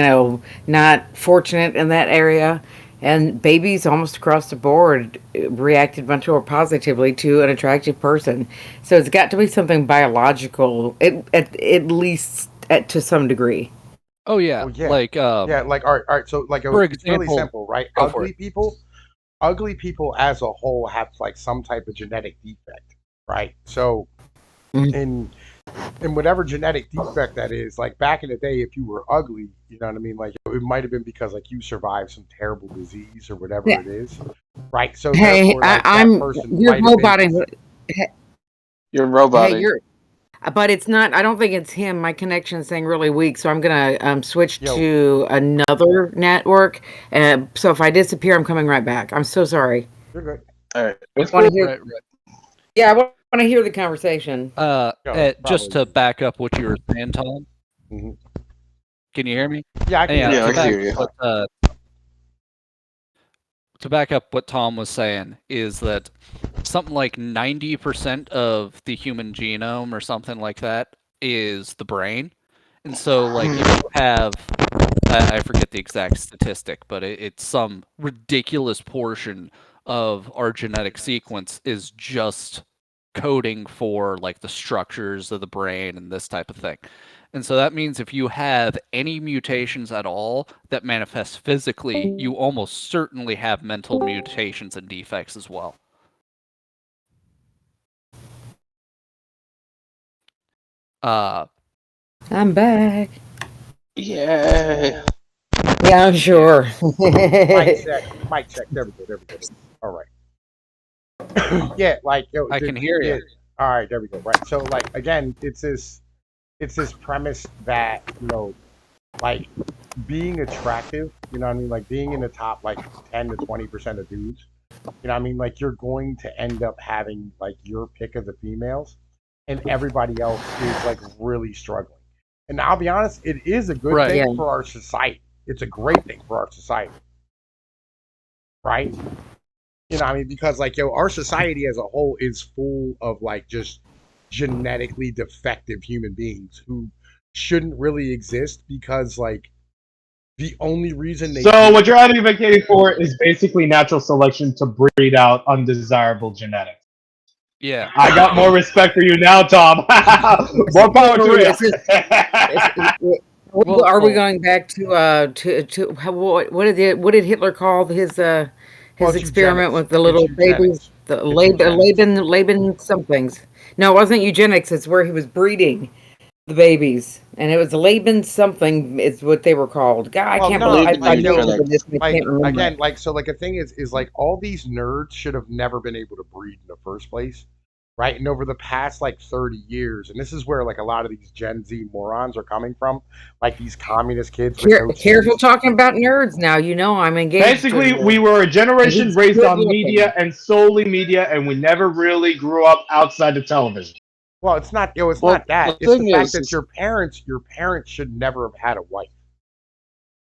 not fortunate in that area. And babies almost across the board reacted much more positively to an attractive person. So it's got to be something biological, at least to some degree. Oh yeah, Well, yeah. like Yeah, like all right. So like for it's really example- simple, right? Go for Ugly people as a whole have like some type of genetic defect, right? So Mhm. in whatever genetic defect that is, like back in the day, if you were ugly, you know what I mean? Like it might have been because like you survived some terrible disease or whatever Yeah. it is, right? So Hey, therefore, like, that I'm. person You're might have been- roboting. You're roboting. Hey, But it's not. I don't think it's him. My connection's saying really weak, so I'm gonna switch Yo. to another network. So if I disappear, I'm coming right back. I'm so sorry. You're good. All right. It's Want cool. to hear? Right. Yeah, I want to hear the conversation. Just to probably. back up what you were saying, Tom. Mhm. Can you hear me? Yeah, I can. Yeah, I to can back hear you. To back up what Tom was saying is that something like 90% of the human genome or something like that is the brain. And so, like, if you have, I forget the exact statistic, but it's some ridiculous portion of our genetic sequence is just coding for, like, the structures of the brain and this type of thing. And so that means if you have any mutations at all that manifest physically, you almost certainly have mental mutations and defects as well. I'm back. Yeah. Yeah, I'm sure. Mic check. Mic check. There we go. All right. Yeah, like I can hear you. All right, there we go. Right. So, like, again, it's this premise that like being attractive. You know what I mean? Like being in the top like 10 to 20% of dudes. You know what I mean? Like you're going to end up having like your pick of the females, and everybody else is like really struggling. And I'll be honest, it is a good Right. thing Yeah. for our society. It's a great thing for our society, right? You know, what I mean, because like our society as a whole is full of like just genetically defective human beings who shouldn't really exist because like the only reason they So what you're advocating for is basically natural selection to breed out undesirable genetics. Yeah. I got more respect for you now, Tom. More power to you. Well, Are we going back to what did Hitler call his Well, it's experiment eugenics. with the little It's eugenics. babies, the It's eugenics. Laban somethings? No, it wasn't eugenics. It's where he was breeding the babies, and it was Laban something is what they were called. God, I Well, can't no, believe Laban I like looked yo, into this and I like can't remember. again, like so, like the thing is like all these nerds should have never been able to breed in the first place, right? And over the past like 30 years, and this is where like a lot of these Gen Z morons are coming from, like these communist kids with no Careful titties. talking about nerds now. You know I'm engaged. Basically, to we were a generation He's raised good on looking. media and solely media, and we never really grew up outside of television. Well, it's not, it's Well, not that. the It's the thing fact is, that your parents should never have had a wife,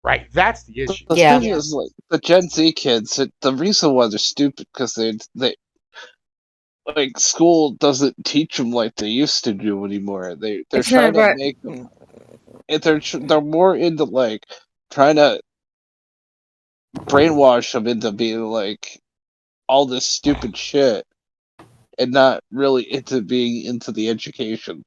right? That's the issue. the Yeah. thing is, like the Gen Z kids, the reason why they're stupid because they like school doesn't teach them like they used to do anymore. They're It's not trying to about. make them. They're more into like trying to brainwash them into being like all this stupid shit, and not really into being into the education.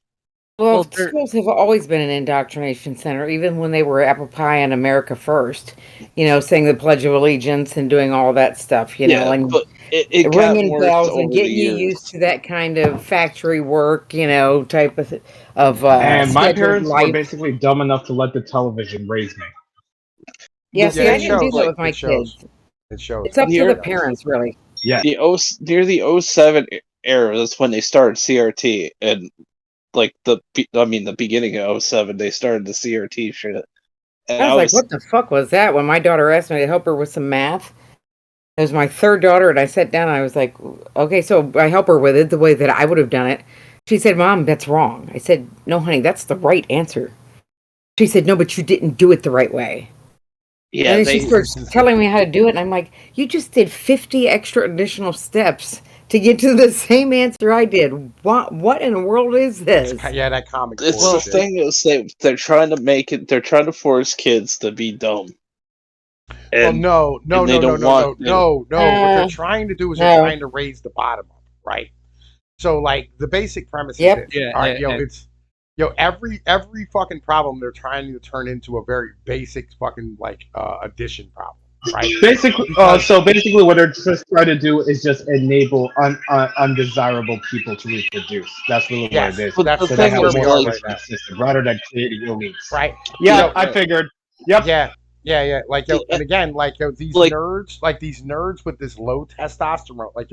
Well, there- schools have always been an indoctrination center, even when they were apple pie and America first. Saying the Pledge of Allegiance and doing all that stuff. Yeah, And but it got ringing worse bells and over the getting you years. used to that kind of factory work. Type of And my scheduled parents were life. basically dumb enough to let the television raise me. Yeah, The see, I thing didn't do is, that like, with my It shows. kids. It shows. It's up to Here- the parents, really. Yeah. near the 07 era, that's when they started CRT, and like the beginning of 07, they started the CRT shit. And I was like, what the fuck was that? When my daughter asked me to help her with some math, it was my third daughter, and I sat down and I was like, okay, so I help her with it the way that I would have done it. She said, Mom, that's wrong. I said, no, honey, that's the right answer. She said, no, but you didn't do it the right way. yeah, And then she they starts telling me how to do it, and I'm like, you just did 50 extra additional steps to get to the same answer I did. What in the world is this? Yeah, that comic. it's book the shit. thing is they're trying to make it. They're trying to force kids to be dumb. Well, And no. and they don't want- What they're trying to do is no. they're trying to raise the bottom up, right? So, like, the basic premise Yep. is this. Yeah, All right, yeah, it's every fucking problem they're trying to turn into a very basic fucking like addition problem, right? Basically, Because- so basically, what they're just trying to do is just enable undesirable people to reproduce. That's really Yes, what it is. But that's the So that's they thing where have is, we more are like- right now, system rather than creating elites. right? Yeah, So- I figured. Yep. Yeah. Like, and again, like, these Like- nerds with this low testosterone, like,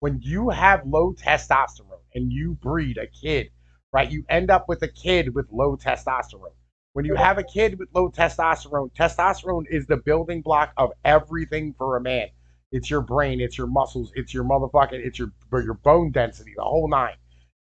when you have low testosterone and you breed a kid right? You end up with a kid with low testosterone. When you have a kid with low testosterone, testosterone is the building block of everything for a man. It's your brain, it's your muscles, it's your motherfucking, it's your bone density, the whole nine.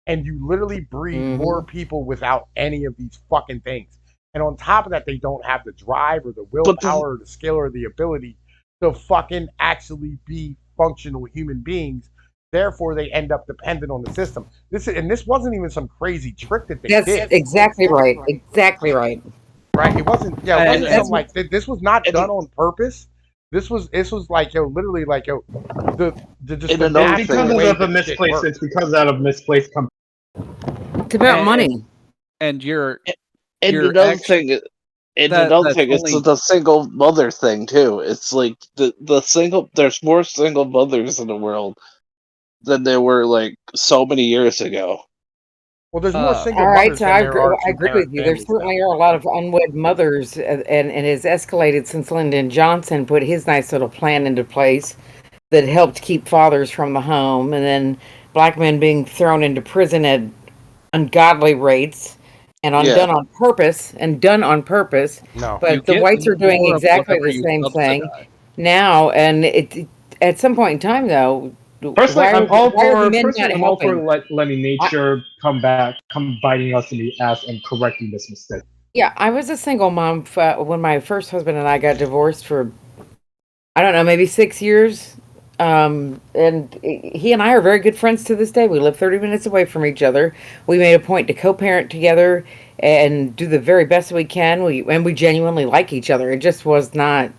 And you literally breed more people without any of these fucking things. And on top of that, they don't have the drive or the willpower or the skill or the ability to fucking actually be functional human beings. Therefore, they end up dependent on the system. This wasn't even some crazy trick that they That's did. exactly right. Exactly right. Right? It wasn't. Yeah, it And- wasn't and- some like this was not done on purpose. This was like literally like just And the another natural Because way of a that shit misplaced, works. it's because out of misplaced. It's about And- money. And you're And You're another actually- thing, and that- another that's thing, only- it's the single mother thing too. It's like the single. There's more single mothers in the world than there were like so many years ago. Well, there's more single All right, mothers so than I there agree, are I agree two-parent with you. There families, certainly though. are a lot of unwed mothers, and it has escalated since Lyndon Johnson put his nice little plan into place that helped keep fathers from the home, and then black men being thrown into prison at ungodly rates and Yeah. done on purpose and done on purpose. No. You But the get whites are doing more of exactly whatever the you same thing subsidize. now, and it at some point in time though. Personally, why I'm all why are the for. men Personally, not I'm all for helping? letting nature come biting us in the ass and correcting this mistake. Yeah, I was a single mom when my first husband and I got divorced for, I don't know, maybe 6 years. And he and I are very good friends to this day. We live 30 minutes away from each other. We made a point to co-parent together and do the very best we can. We genuinely like each other. It just was not.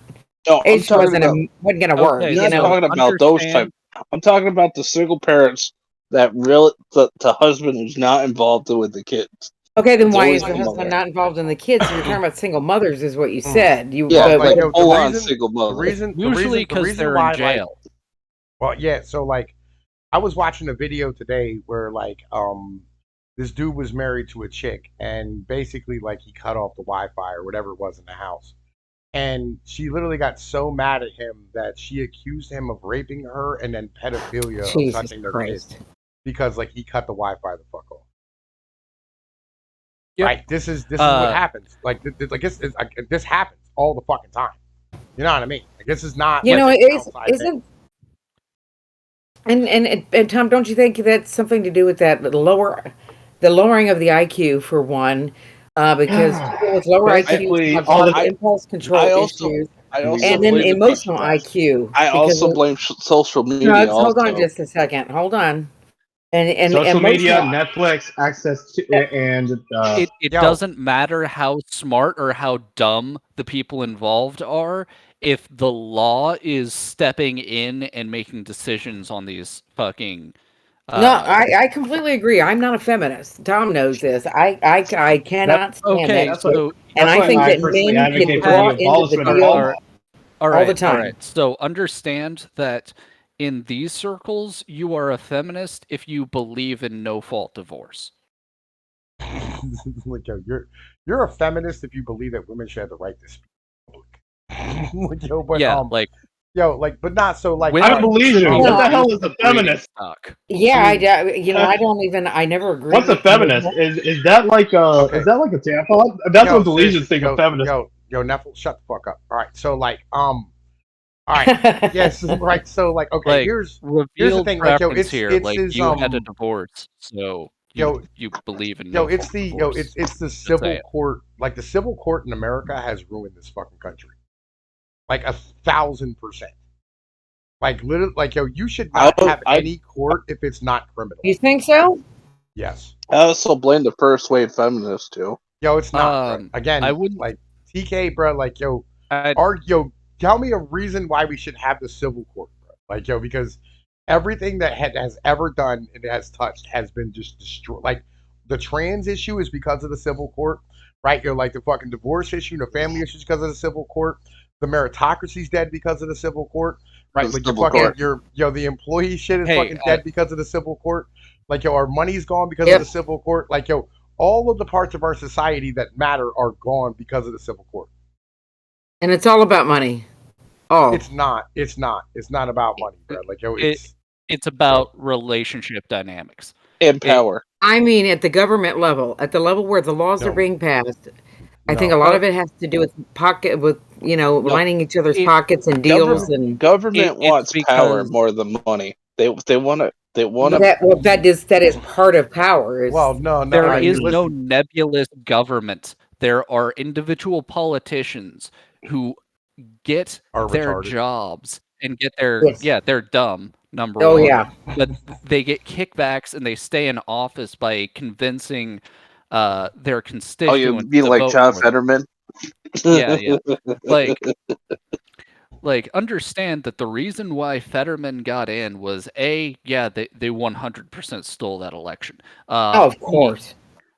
No, It I'm just talking wasn't about. wasn't gonna work. Okay, I'm You not know. talking about those understand- type. I'm talking about the single parents that really the husband is not involved with the kids. Okay, then It's why always is the the husband mother. not involved in the kids? You're talking about single mothers, is what you said. You Yeah, but like yo, full the on reason- single The mother. reason, Usually the because reason they're why, in jail. well, yeah. So like, I was watching a video today where like this dude was married to a chick, and basically like he cut off the Wi-Fi or whatever it was in the house, and she literally got so mad at him that she accused him of raping her and then pedophilia of Jesus touching their Christ. kids because like he cut the Wi-Fi the fuck off. Yep. Right. This is what Uh, happens. Like this happens all the fucking time. You know what I mean? Like this is not. You know, like, it is, outside thing. isn't. And Tom, don't you think that's something to do with that the lowering of the IQ for one? Because people with lower Basically, IQs have a all lot of the- impulse control I also- issues, I also and then blame the emotional people. IQ. I because also of- blame social media. Nugs, hold on also. just a second. Hold on. And Social media, emotional- Netflix, access to, and It Yo. doesn't matter how smart or how dumb the people involved are if the law is stepping in and making decisions on these fucking. No, I completely agree. I'm not a feminist. Tom knows this. I cannot stand okay, that. so And I why think that personally men advocate get for brought the into the abolishment of deal. all all all right, the time. All right. So understand that in these circles, you are a feminist if you believe in no fault divorce. Like, yo, you're a feminist if you believe that women should have the right to speak. Like, yo, but Yeah, like but not so like. women I don't believe in it. should What the be hell is a feminist? stuck. Yeah, I mean, I don't even. I never agree. What's a with feminist? Is that like a Okay. is that like a tampon? That's Yo, what the Legions seriously, think of feminist. Yo, Neffel, shut the fuck up. All right, so like, all right, yes, right. So like, okay, Like, here's the Revealed thing, like, yo, preference it's here. it's Like his, you had a divorce, so yo, you believe in yo, no it's fault the divorce. it's the civil it. court. Like the civil court in America has ruined this fucking country, like 1,000%. Like literally, like yo, you should not have any court if it's not criminal. You think so? Yes. I also blame the first wave feminists too. Yo, it's not. Bro. Again, I wouldn't- like TK, bro. Like yo, I- tell me a reason why we should have the civil court, bro. Like yo, because everything that has ever done and has touched has been just destroyed. Like the trans issue is because of the civil court, right? You're like the fucking divorce issue, the family issues because of the civil court. The meritocracy's dead because of the civil court, right? The Like your civil fucking court. the employee shit is Hey, fucking dead because of the civil court. Like yo, our money's gone because Yep. of the civil court. Like yo, all of the parts of our society that matter are gone because of the civil court. And it's all about money. Oh, It's not. It's not about money, bro. Like yo, it's It's about relationship dynamics. And power. I mean, at the government level, at the level where the laws are No. being passed, I think No. a lot of it has to do with lining each other's It- pockets and deals and Government it's wants power because- more than money. They want to. They want to. that is part of power. Well, no. There I is mean, no listen, nebulous government. There are individual politicians who get Are their retarded. jobs and get their Yes. they're dumb, number Oh, one. yeah. But they get kickbacks and they stay in office by convincing their Oh, constituents you mean to like vote John for them. Fetterman? Yeah. Like understand that the reason why Fetterman got in was they 100% stole that election. Oh, of course.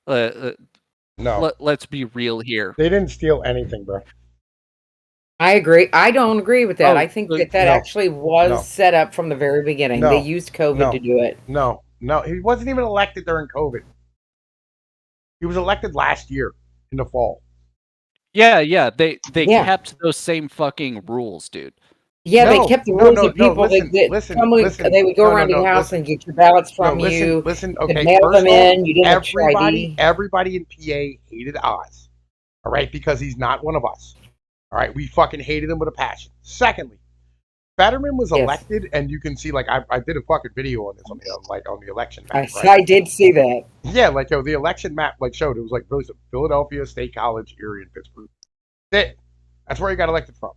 No. Let's be real here. They didn't steal anything, bro. I agree. I don't agree with that. Oh, I think that no. actually was No. set up from the very beginning. No. They used COVID No. to do it. No. He wasn't even elected during COVID. He was elected last year in the fall. Yeah. They Yeah. kept those same fucking rules, dude. Yeah, No, they kept the no, rules no, of people listen, that listen, come listen. they would go No, no, around no, your house listen. and get your ballots from no, you. listen. Could Okay, mail first them of all, in. You didn't have to show ID. everybody in PA hated Oz. All right, because he's not one of us. All right, we fucking hated him with a passion. Secondly, Fetterman was Yes. elected, and you can see, like, I did a fucking video on this on the election map. I, I did see that. Yeah, like, the election map, like, showed it was like really Philadelphia, State College, Erie, and Pittsburgh. That's where he got elected from,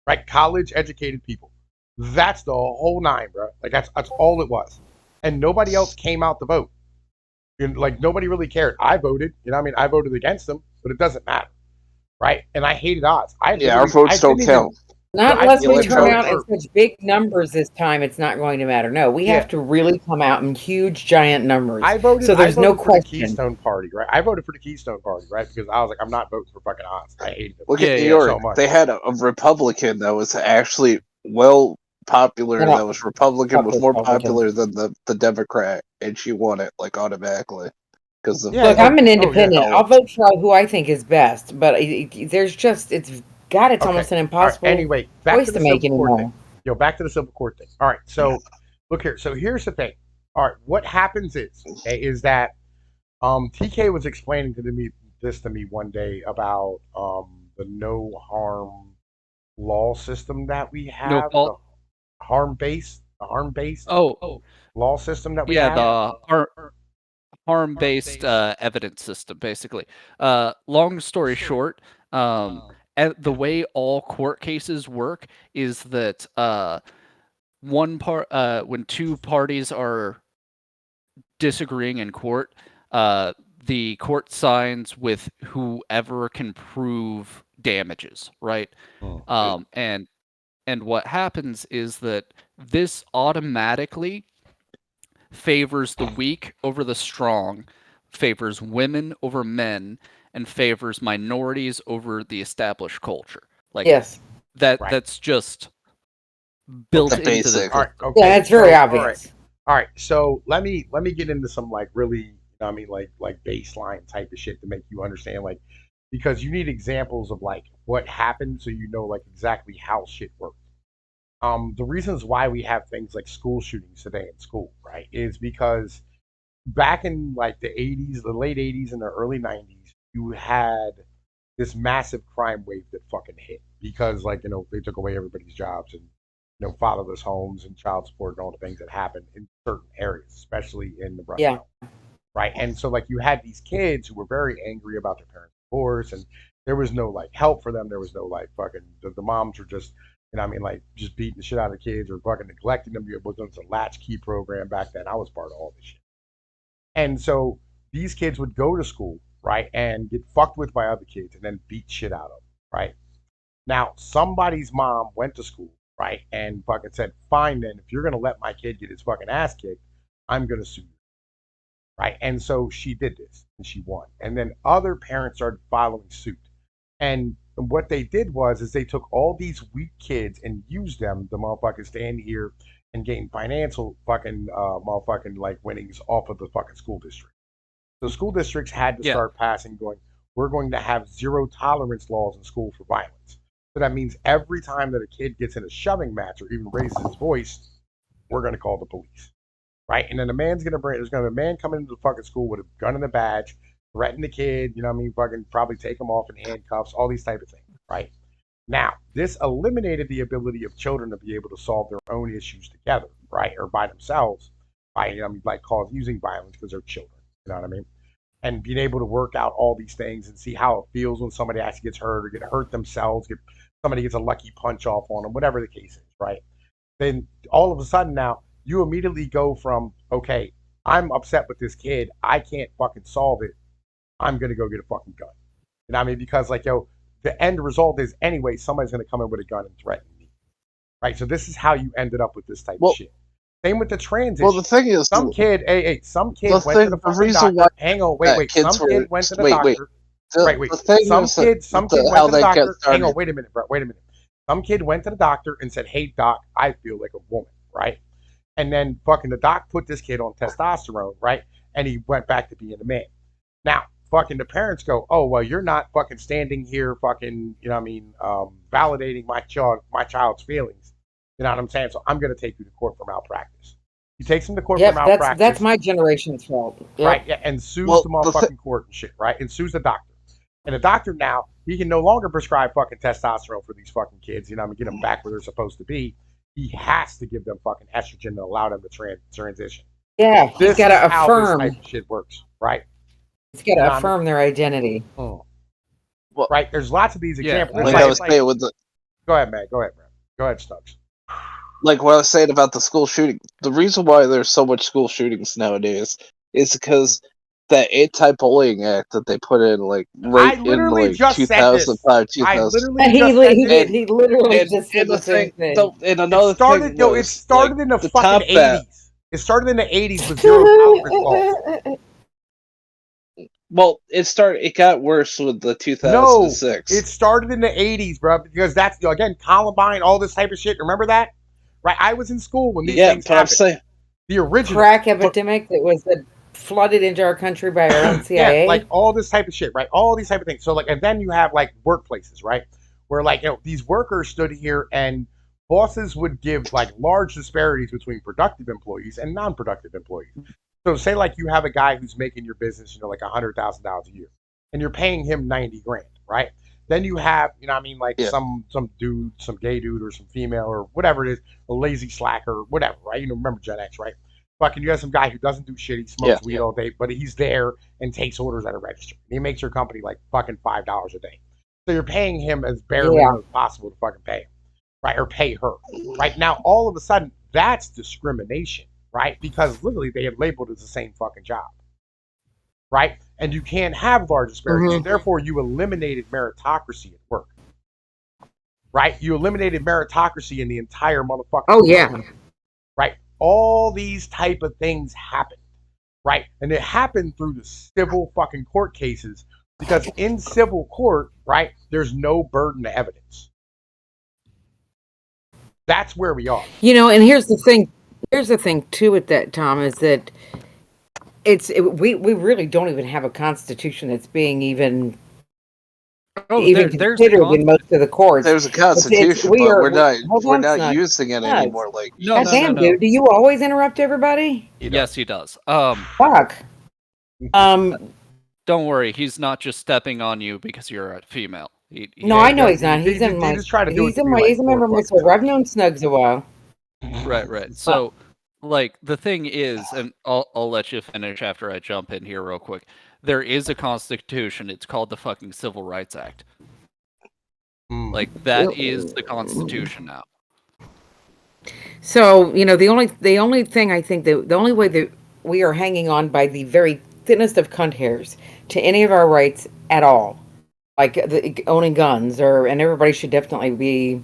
right? College educated people. That's the whole nine, bro. Like, that's all it was, and nobody else came out to vote. Like, nobody really cared. I voted, you know what I mean? I voted against him, but it doesn't matter, right? And I hated odds. Yeah, our votes don't count. Not I unless feel we like turn vote out in for- such big numbers this time, it's not going to matter. No, we Yeah. have to really come out in huge, giant numbers. I voted. So there's I no voted for the question. Keystone Party, right? I voted for the Keystone Party, right? Because I was like, I'm not voting for fucking odds. I hated them. Look Yeah, at New yeah, York. so much. They had a Republican that was actually popular. No, no. That was Republican was more Republican. popular than the Democrat, and she won it like automatically because of Yeah, Look, I'm an yeah. independent. I'll vote for who I think is best, but there's just it's Okay. almost an All right, impossible anyway, back choice to the to make civil court anymore. thing. Back to the civil court thing. All right, so look here. So here's the thing. All right, what happens is that TK was explaining this to me one day about the no harm law system that we have, fault. the harm based Oh, law system that we yeah, have. the harm-based evidence system, basically. Long story short, the way all court cases work is that when two parties are disagreeing in court, the court signs with whoever can prove damages, right? And what happens is that this automatically favors the weak over the strong, favors women over men, and favors minorities over the established culture. Like Yes. Right. that's just built The into the basic. All right, okay. Yeah, it's very so, obvious. All right, so let me get into some like really, you know what I mean, like baseline type of shit to make you understand, like, because you need examples of like what happened so you know like exactly how shit works. The reasons why we have things like school shootings today in school, right, is because back in like the 80s, the late 80s and the early 90s, you had this massive crime wave that fucking hit because like, you know, they took away everybody's jobs and, you know, fatherless homes and child support and all the things that happened in certain areas, especially in the Rust Yeah. Belt, right? And so like you had these kids who were very angry about their parents' divorce, and there was no like help for them. There was no like fucking the moms were just, you know what I mean, like just beating the shit out of kids or fucking neglecting them. It was a latchkey program back then. I was part of all this shit. And so these kids would go to school, right, and get fucked with by other kids and then beat shit out of them, right? Now, somebody's mom went to school, right, and fucking said, fine then, if you're going to let my kid get his fucking ass kicked, I'm going to sue you, right? And so she did this, and she won. And then other parents started following suit. And what they did is they took all these weak kids and used them, the motherfuckers, stand here and gain financial fucking motherfucking like winnings off of the fucking school district. So school districts had to start passing going, we're going to have zero tolerance laws in school for violence. So that means every time that a kid gets in a shoving match or even raises his voice, we're going to call the police, right? And then there's gonna be a man coming into the fucking school with a gun and a badge, threaten the kid, you know what I mean? Fucking probably take him off in handcuffs, all these type of things, right? Now, this eliminated the ability of children to be able to solve their own issues together, right, or by themselves, by using violence because they're children. You know what I mean? And being able to work out all these things and see how it feels when somebody actually gets hurt or get hurt themselves, somebody gets a lucky punch off on them, whatever the case is, right? Then all of a sudden now you immediately go from, okay, I'm upset with this kid, I can't fucking solve it, I'm gonna go get a fucking gun. You know what I mean? Because the end result is anyway somebody's gonna come in with a gun and threaten me, right? So this is how you ended up with this type of shit. Same with the transition. Well, the thing is, some kid went to the fucking doctor. Hang on, wait. Some kid went to the doctor. Some kid went to the doctor. Hang on, wait a minute, bro. Wait a minute. Some kid went to the doctor and said, "Hey, doc, I feel like a woman," right? And then fucking the doc put this kid on testosterone, right? And he went back to being a man. Now, fucking the parents go, "Oh, well, you're not fucking standing here, fucking, you know what I mean, validating my child's feelings." You know what I'm saying? So I'm going to take you to court for malpractice. He takes him to court for malpractice. That's my generation's fault. Yep. Right, yeah, and sues the motherfucking court and shit, right? And sues the doctor. And the doctor now, he can no longer prescribe fucking testosterone for these fucking kids, you know what I mean, get them back where they're supposed to be. He has to give them fucking estrogen to allow them to transition. Yeah, he's got to affirm. How this type of shit works, right? He's got to affirm their identity. Well, right, there's lots of these examples. Like I was saying with the... Go ahead, man. Go ahead, bro. Go ahead, Stubbs. Like what I was saying about the school shooting, the reason why there's so much school shootings nowadays is because that anti-bullying act that they put in, like, right in like 2005, 2000. He literally just said the same thing. And another thing was, it started in the fucking 80s. It started in the 80s with zero tolerance. Well, it got worse with the 2006. No, it started in the 80s, bro, because that's, again, Columbine, all this type of shit. Remember that? Right, I was in school when these things happened. I'm saying the original crack epidemic that was flooded into our country by our own CIA. Yeah, like all this type of shit, right? All these type of things. So and then you have like workplaces, right? Where these workers stood here and bosses would give like large disparities between productive employees and non-productive employees. So say like you have a guy who's making your business, like $100,000 a year, and you're paying him $90,000, right? Then you have, some dude, some gay dude or some female or whatever it is, a lazy slacker or whatever, right? Remember Gen X, right? Fucking you have some guy who doesn't do shit, he smokes weed all day, but he's there and takes orders at a register. He makes your company like fucking $5 a day. So you're paying him as bare minimum as possible to fucking pay him, right? Or pay her, right? Now, all of a sudden, that's discrimination, right? Because literally they have labeled it as the same fucking job. Right? And you can't have large disparities. Mm-hmm. Therefore, you eliminated meritocracy at work. Right? You eliminated meritocracy in the entire motherfucking world. Right? All these type of things happened. Right? And it happened through the civil fucking court cases because in civil court, right, there's no burden of evidence. That's where we are. And here's the thing. Here's the thing, too, with that, Tom, is that we really don't even have a constitution that's being even considered in most of the courts. There's a constitution, but we're not using it anymore. Like, damn, dude, do you always interrupt everybody? Yes, he does. Fuck. Don't worry, he's not just stepping on you because you're a female. No, I know he's not. He's a member of my circle. I've known Snugs a while. Right. So. Like, the thing is, and I'll let you finish after I jump in here real quick. There is a constitution. It's called the fucking Civil Rights Act. Like, that is the constitution now. So, the only thing I think that the only way that we are hanging on by the very thinnest of cunt hairs to any of our rights at all, like owning guns, and everybody should definitely be.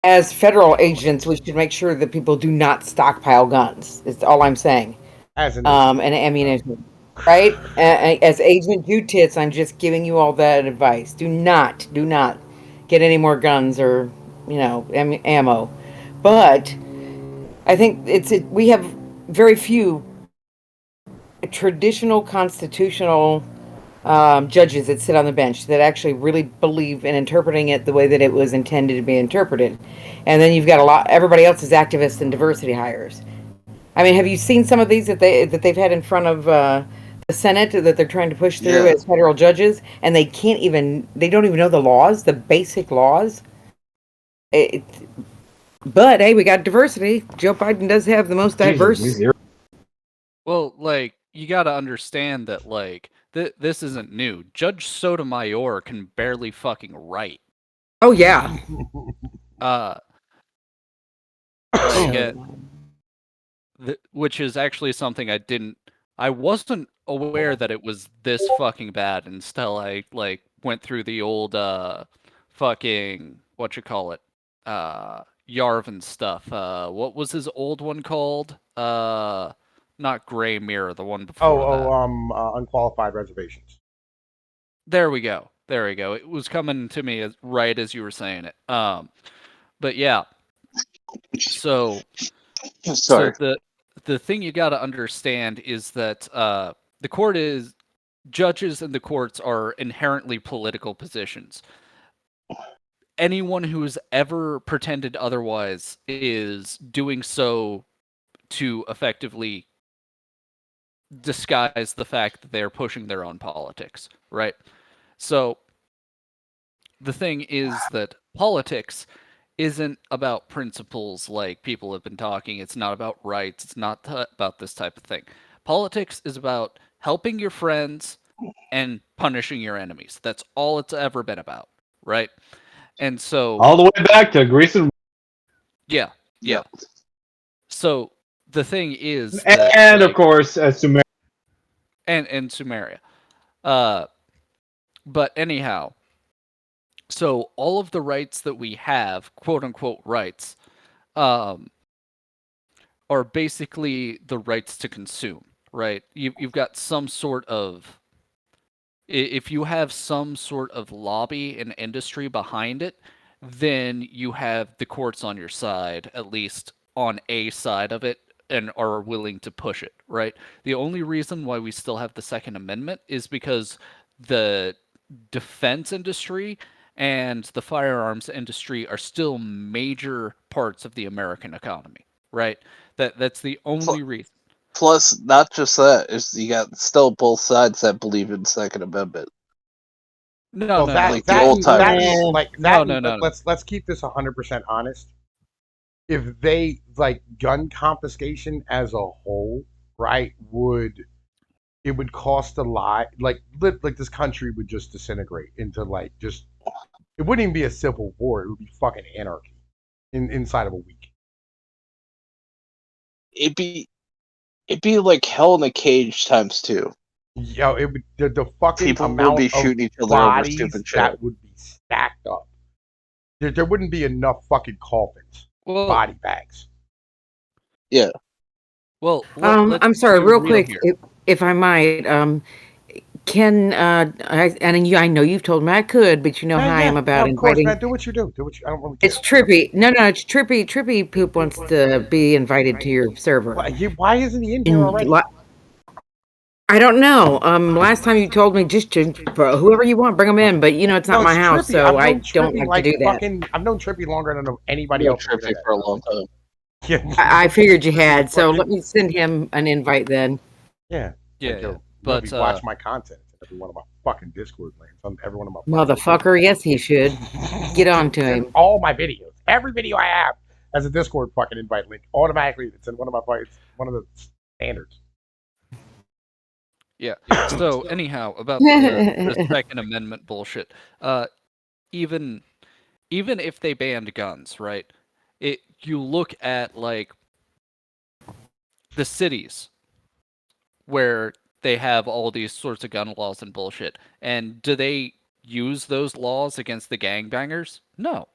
As federal agents, we should make sure that people do not stockpile guns. That's all I'm saying. And ammunition, right? As Agent Q-Tits, I'm just giving you all that advice. Do not get any more guns or, ammo. But I think we have very few traditional constitutional judges that sit on the bench that actually really believe in interpreting it the way that it was intended to be interpreted. And then you've got everybody else is activists and diversity hires. I mean, have you seen some of these that they've had in front of the Senate that they're trying to push through Yeah. as federal judges, and they don't even know the laws, the basic laws. It, but hey, we got diversity. Joe Biden does have the most diverse. Well, like, you got to understand that, like, this isn't new. Judge Sotomayor can barely fucking write. Oh yeah. Like, which is actually something I wasn't aware that it was this fucking bad until I, like, went through the old, fucking, Yarvin stuff. What was his old one called? Not Gray Mirror, the one before that. Unqualified reservations. There we go. There we go. It was coming to me right as you were saying it. But yeah. So Sorry. the thing you got to understand is that the judges and the courts are inherently political positions. Anyone who's ever pretended otherwise is doing so to effectively disguise the fact that they're pushing their own politics, right? So the thing is that politics isn't about principles like people have been talking. It's not about rights. It's not about this type of thing. Politics is about helping your friends and punishing your enemies. That's all it's ever been about, right? And so All the way back to Greece and yeah. So the thing is that, and of course Sumeria and Sumeria. But anyhow, so all of the rights that we have, quote unquote rights, are basically the rights to consume, right? You've got some sort of, if you have some sort of lobby and industry behind it, then you have the courts on your side, at least on a side of it, and are willing to push it, right? The only reason why we still have the Second Amendment is because the defense industry and the firearms industry are still major parts of the American economy, right? That's the only reason. Plus, not just that, is you got still both sides that believe in Second Amendment. No, no, Like the old timers. No. Let's keep this 100% honest. If they like gun confiscation as a whole, right, it would cost a lot. Like this country would just disintegrate into like just. It wouldn't even be a civil war. It would be fucking anarchy inside of a week. It'd be like hell in a cage times 2. Yo, it would the fucking People amount would be of shooting each other over bodies stupid shit. that would be stacked up. There wouldn't be enough fucking coffins, body bags. Yeah. Well, I'm sorry, real quick, if I might. I know you've told me I could, but you know how I am about of course, inviting. man, do what you do. I don't really care. It's Trippy. No, it's Trippy. Trippy Poop wants to be invited to your server. Why isn't he in here already? I don't know. Last time you told me just to whoever you want, bring them in. But it's not my house, Trippy. so I don't like to do that. I've known Trippy longer than I know anybody I've else. known Trippy for a long time. Yeah. I figured you had, so let me send him an invite then. Yeah. But watch my content in every one of my fucking Discord lands. On every one of my motherfucker. Yes, he should. Get on to him. All my videos, every video I have, has a Discord fucking invite link automatically. It's in one of my fights. One of the standards. Yeah. So anyhow, about the Second Amendment bullshit. Even if they banned guns, right? You look at like the cities where they have all these sorts of gun laws and bullshit, and do they use those laws against the gangbangers? No.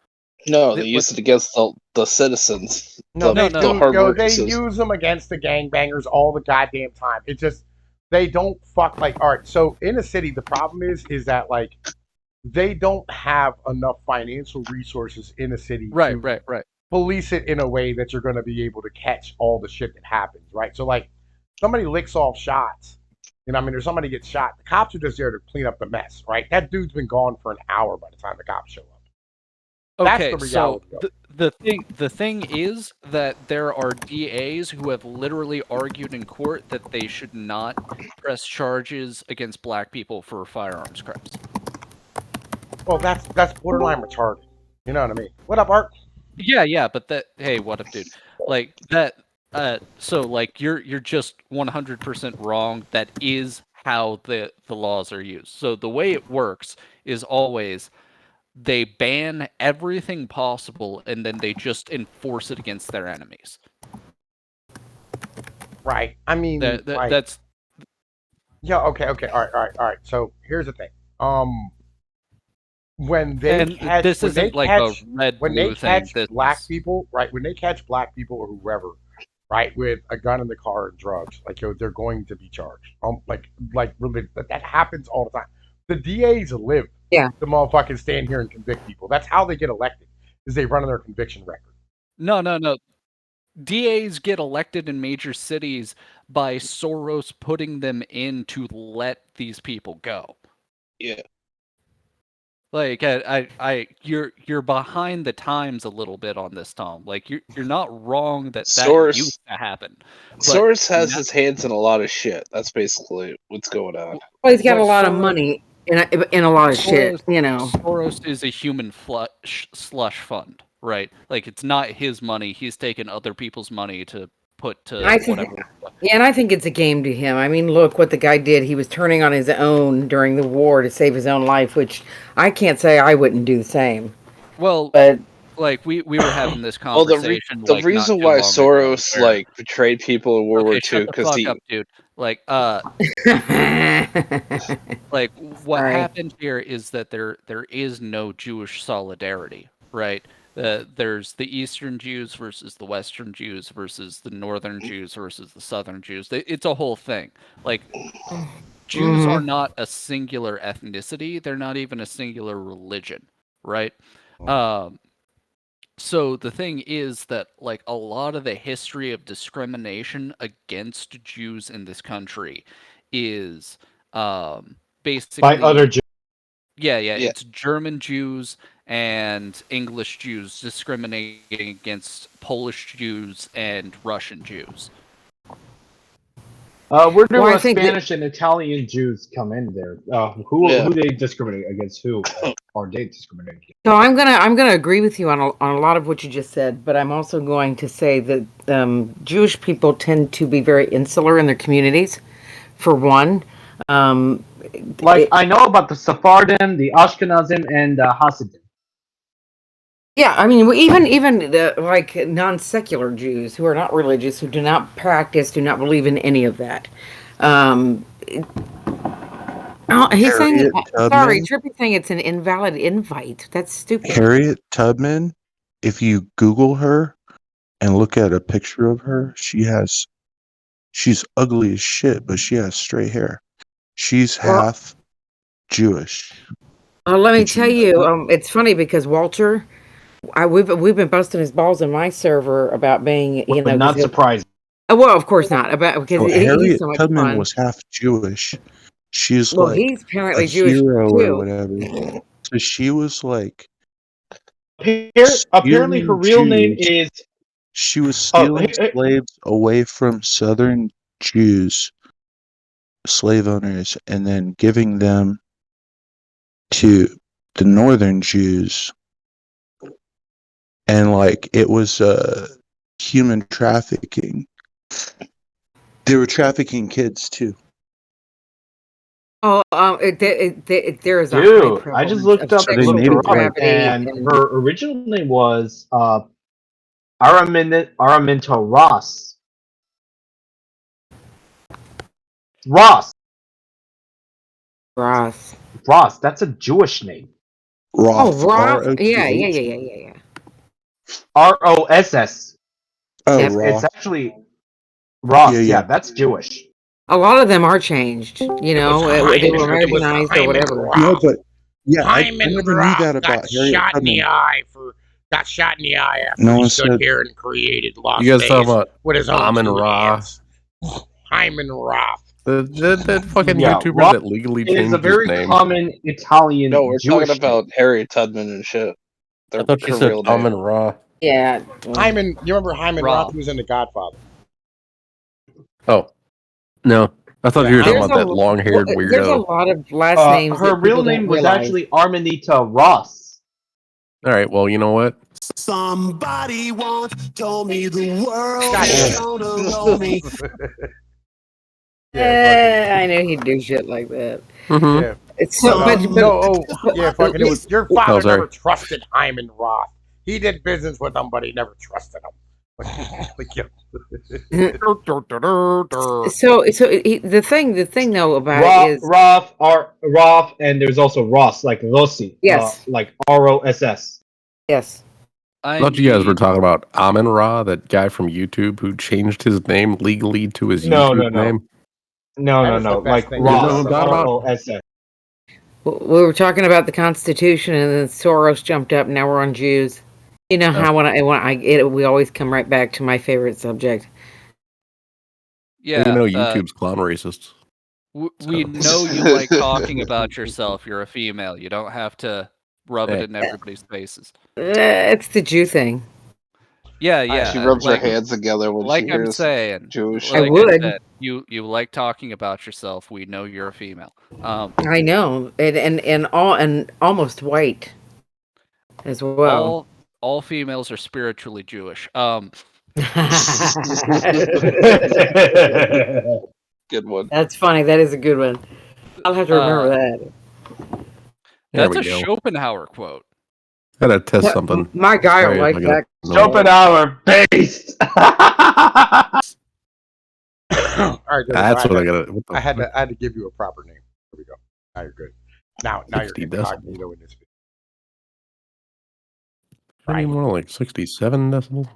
No, they use it against the citizens. They use them against the gangbangers all the goddamn time. It's just they don't fuck like. All right, so in a city, the problem is that like they don't have enough financial resources in a city right. police it in a way that you're going to be able to catch all the shit that happens, right? So like somebody licks off shots, or somebody gets shot, the cops are just there to clean up the mess, right? That dude's been gone for an hour by the time the cops show up. Okay, That's the so reality. the thing is that there are DAs who have literally argued in court that they should not press charges against black people for firearms crimes. Well, that's borderline retarded. You know what I mean? What up, Art? Yeah, but hey, what up, dude? Like that so like you're just 100% wrong. That is how the laws are used. So the way it works is always they ban everything possible and then they just enforce it against their enemies. Right. I mean, That's yeah. Okay. All right. So here's the thing. When they and catch, this when they isn't like catch, a red when they blue thing. catch This black is, people, right? When they catch black people or whoever, right, with a gun in the car and drugs, like they're going to be charged. Like really, that happens all the time. The DAs live Yeah. to motherfucking stand here and convict people. That's how they get elected. Is they run on their conviction record. no. DAs get elected in major cities by Soros putting them in to let these people go. Yeah. Like you're behind the times a little bit on this, Tom. Like you're not wrong that Soros- used to happen. But Soros has his hands in a lot of shit. That's basically what's going on. Well, he's got Well, a lot of Soros- money in a lot of shit, you know. Soros is a human slush fund, right? Like it's not his money. He's taken other people's money to put to I think, whatever. yeah, and I think it's a game to him. I mean, look what the guy did. He was turning on his own during the war to save his own life, which I can't say I wouldn't do the same. Well, But like we were having this Well, conversation. the like, reason not too why long ago Soros where- like betrayed people in World War II shut the because fuck he up, dude. Like like what Sorry. happened here is that there is no Jewish solidarity, right? There's the Eastern Jews versus the Western Jews versus the Northern Jews versus the Southern Jews. It's a whole thing. Like Jews are not a singular ethnicity. They're not even a singular religion, right? So the thing is that like a lot of the history of discrimination against Jews in this country is basically by other Jews. Yeah. it's German Jews and English Jews discriminating against Polish Jews and Russian Jews. Where do Well, I think that- Spanish and Italian Jews come in there? Who they discriminate against? Who are they discriminating against? So I'm gonna agree with you on a lot of what you just said, but I'm also going to say that Jewish people tend to be very insular in their communities. For one, I know about the Sephardim, the Ashkenazim, and the Hasidim. yeah, I mean, even like non-secular Jews who are not religious, who do not practice, do not believe in any of that. He's saying, Harriet sorry, Tubman. Trippy's saying it's an invalid invite. That's stupid. Harriet Tubman, if you Google her and look at a picture of her, she's ugly as shit, but she has straight hair. She's half Jewish. Let me Did you tell know you, it's funny because Walter, we've been busting his balls in my server about being, you know, not surprising. well, of course not, because So he's Harriet so much Tubman fun. was half Jewish. She's Well, like he's apparently a Jewish hero or too. whatever. So she was like Apparently, her real name is. she was stealing slaves away from Southern Jews, slave owners, and then giving them to the Northern Jews. And like it was human trafficking. They were trafficking kids too. Oh, there is a high Dude, I prevalence just looked of up sexual Native depravity and her original name was Araminta Ross. Ross. That's a Jewish name. Roth. Oh, Roth. R-O-T-H. Yeah. Ross. Oh, Yep. Roth. It's actually Ross. Yeah. Yeah, that's Jewish. A lot of them are changed. You know, they were Americanized or whatever. No, but yeah, I Hyman never knew Roth that about got Harriet shot in the Tubman. eye got shot in the eye after No he one stood said- here and created Las You guys Vegas talking about with his own Amon two Ra? hands. Hyman Roth. That fucking Yeah, YouTuber Roth that legally It is changed a very his name. common Italian No, we're Jewish talking about Harriet Tubman and shit. their I thought you her said real name. Amon Ra. Yeah. Hyman, you remember Hyman Ra. Roth, who was in The Godfather? Oh, no. I thought Yeah, you were talking There's about a that long-haired there's a weirdo. lot of last names Her that people real name don't was realize. actually Armanita Ross. All right, well, you know what? Somebody once told me the world God is damn gonna roll me. I knew he'd do shit like that. Mm-hmm. Yeah. It's so, Fucking it was your Oh, father sorry. never trusted Hyman Roth. He did business with him, but he never trusted him. Like, yeah. the thing though about it is Roth, and there's also Ross, like Rossi. Yes. Like ROSS. yes. I thought you guys were talking about Amon Ra, that guy from YouTube who changed his name legally to his YouTube name. No. Like Ross, ROSS. We were talking about the Constitution, and then Soros jumped up. Now we're on Jews. You know how we always come right back to my favorite subject. Yeah, Well, you know YouTube's clown racists. We know you like talking about yourself. You're a female. You don't have to rub it in everybody's faces. It's the Jew thing. Yeah. She rubs her hands together when like she I'm hears saying, Jewish. like I would. said, you like talking about yourself. We know you're a female. I know, and almost white as well. All females are spiritually Jewish. Good one. That's funny. That is a good one. I'll have to remember that. That's a Schopenhauer quote. Gotta test something. My guy Sorry will if like I that. got- Schopenhauer based. All right, That's what I gotta. What the I had fuck? to give you a proper name. Here we go. Now you're good. Now you're 60 incognito in this video. Any more like 67 decibels?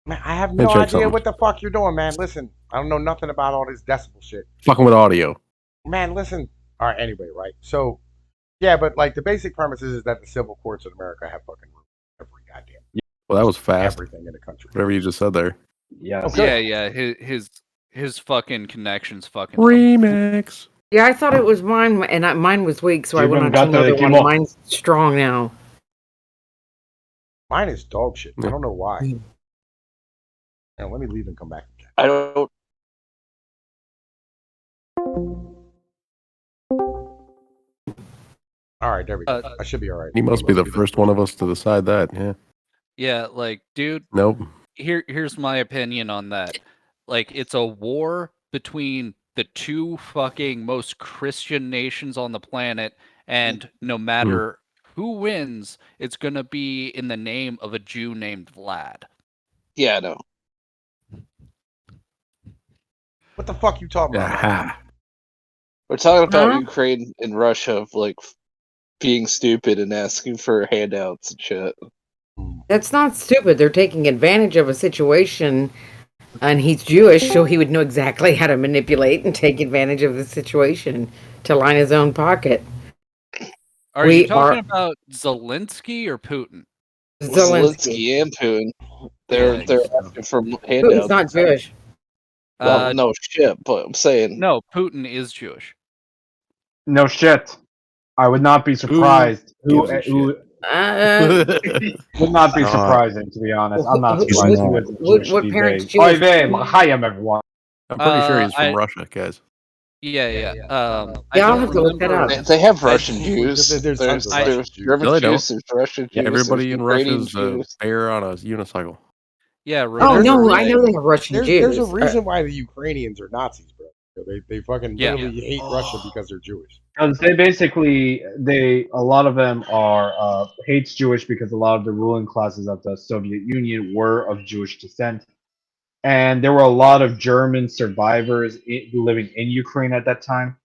Man, I have Let me no check idea something. what the fuck you're doing, man. Listen, I don't know nothing about all this decibel shit. Fucking with audio. Man, listen. All right, anyway, right? So, yeah, but like the basic premise is that the civil courts in America have fucking ruled every goddamn Well, that was fast. everything in the country. Whatever you just said there. Yes. Yeah. His fucking connections fucking Remix. Yeah, I thought it was mine, and mine was weak, so I went on to another one. Mine's strong now. Mine is dog shit. I don't know why. Now, let me leave and come back. I don't. All right, there we go. I should be all right. He must be the first one of us to decide that. Yeah. Yeah, like, dude. Nope. Here's my opinion on that. Like, it's a war between the two fucking most Christian nations on the planet, and no matter who wins, it's gonna be in the name of a Jew named Vlad. Yeah, I know. What the fuck you talking about? We're talking about Ukraine and Russia, like being stupid and asking for handouts and shit. That's not stupid. They're taking advantage of a situation, and he's Jewish, so he would know exactly how to manipulate and take advantage of the situation to line his own pocket. Are you talking about Zelensky or Putin? Zelensky and Putin. They're asking for handouts. Putin's not Jewish. Well, no shit, but I'm saying no. Putin is Jewish. No shit. I would not be surprised. Who would not be surprising, to be honest. I'm not surprised. What parents Jewish? Hi, everyone. I'm pretty sure he's from Russia, guys. Yeah. I'll have to look that up. They have Russian Jews. There's German Jews, there's Russian Jews. Everybody in Russia Ukrainian is a bear on a unicycle. Yeah. Oh no, I know they have Russian Jews. There's a reason why the Ukrainians are Nazis, bro. They fucking literally hate Russia because they're Jewish. Because a lot of them are hates Jewish because a lot of the ruling classes of the Soviet Union were of Jewish descent, and there were a lot of German survivors living in Ukraine at that time,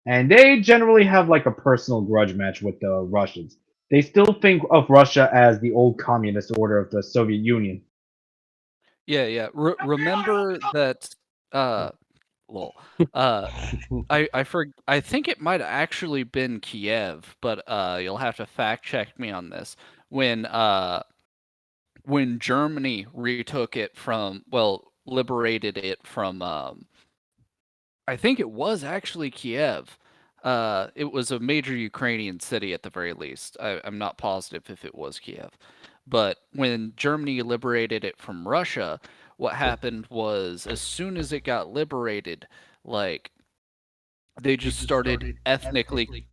and they generally have like a personal grudge match with the Russians. They still think of Russia as the old communist order of the Soviet Union. Yeah. Remember that. I think it might have actually been Kiev, but you'll have to fact check me on this. When Germany retook it liberated it from I think it was actually Kiev. It was a major Ukrainian city at the very least. I'm not positive if it was Kiev. But when Germany liberated it from Russia, what happened was as soon as it got liberated, like they just started ethnically.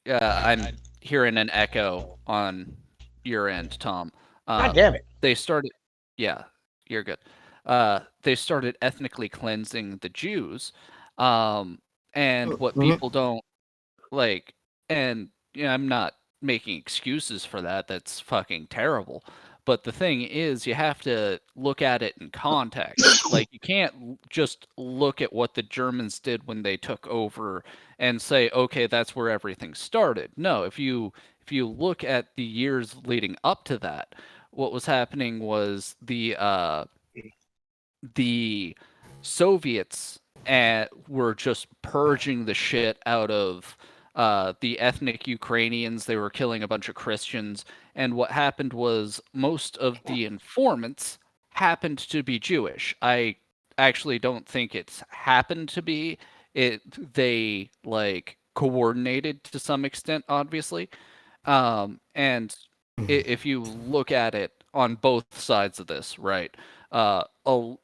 I'm hearing an echo on your end, Tom. God damn it. They started. Yeah, you're good. They started ethnically cleansing the Jews, and what people don't like, and I'm not making excuses for that. That's fucking terrible. But the thing is, you have to look at it in context. Like, you can't just look at what the Germans did when they took over and say, okay, that's where everything started. No, if you look at the years leading up to that, what was happening was the Soviets were just purging the shit out of the ethnic Ukrainians. They were killing a bunch of Christians. And what happened was most of the informants happened to be Jewish. I actually don't think it's happened to be. They like coordinated to some extent, obviously. And if you look at it on both sides of this, right, a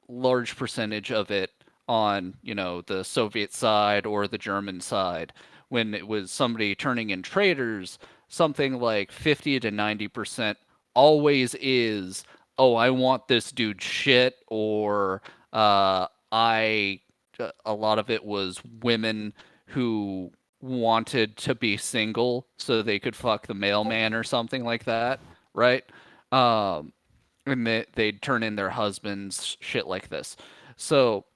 large percentage of it on, the Soviet side or the German side, when it was somebody turning in traitors, something like 50 to 90% always is, oh, I want this dude shit, or a lot of it was women who wanted to be single so they could fuck the mailman or something like that, right? Um, and they'd turn in their husbands, shit like this. So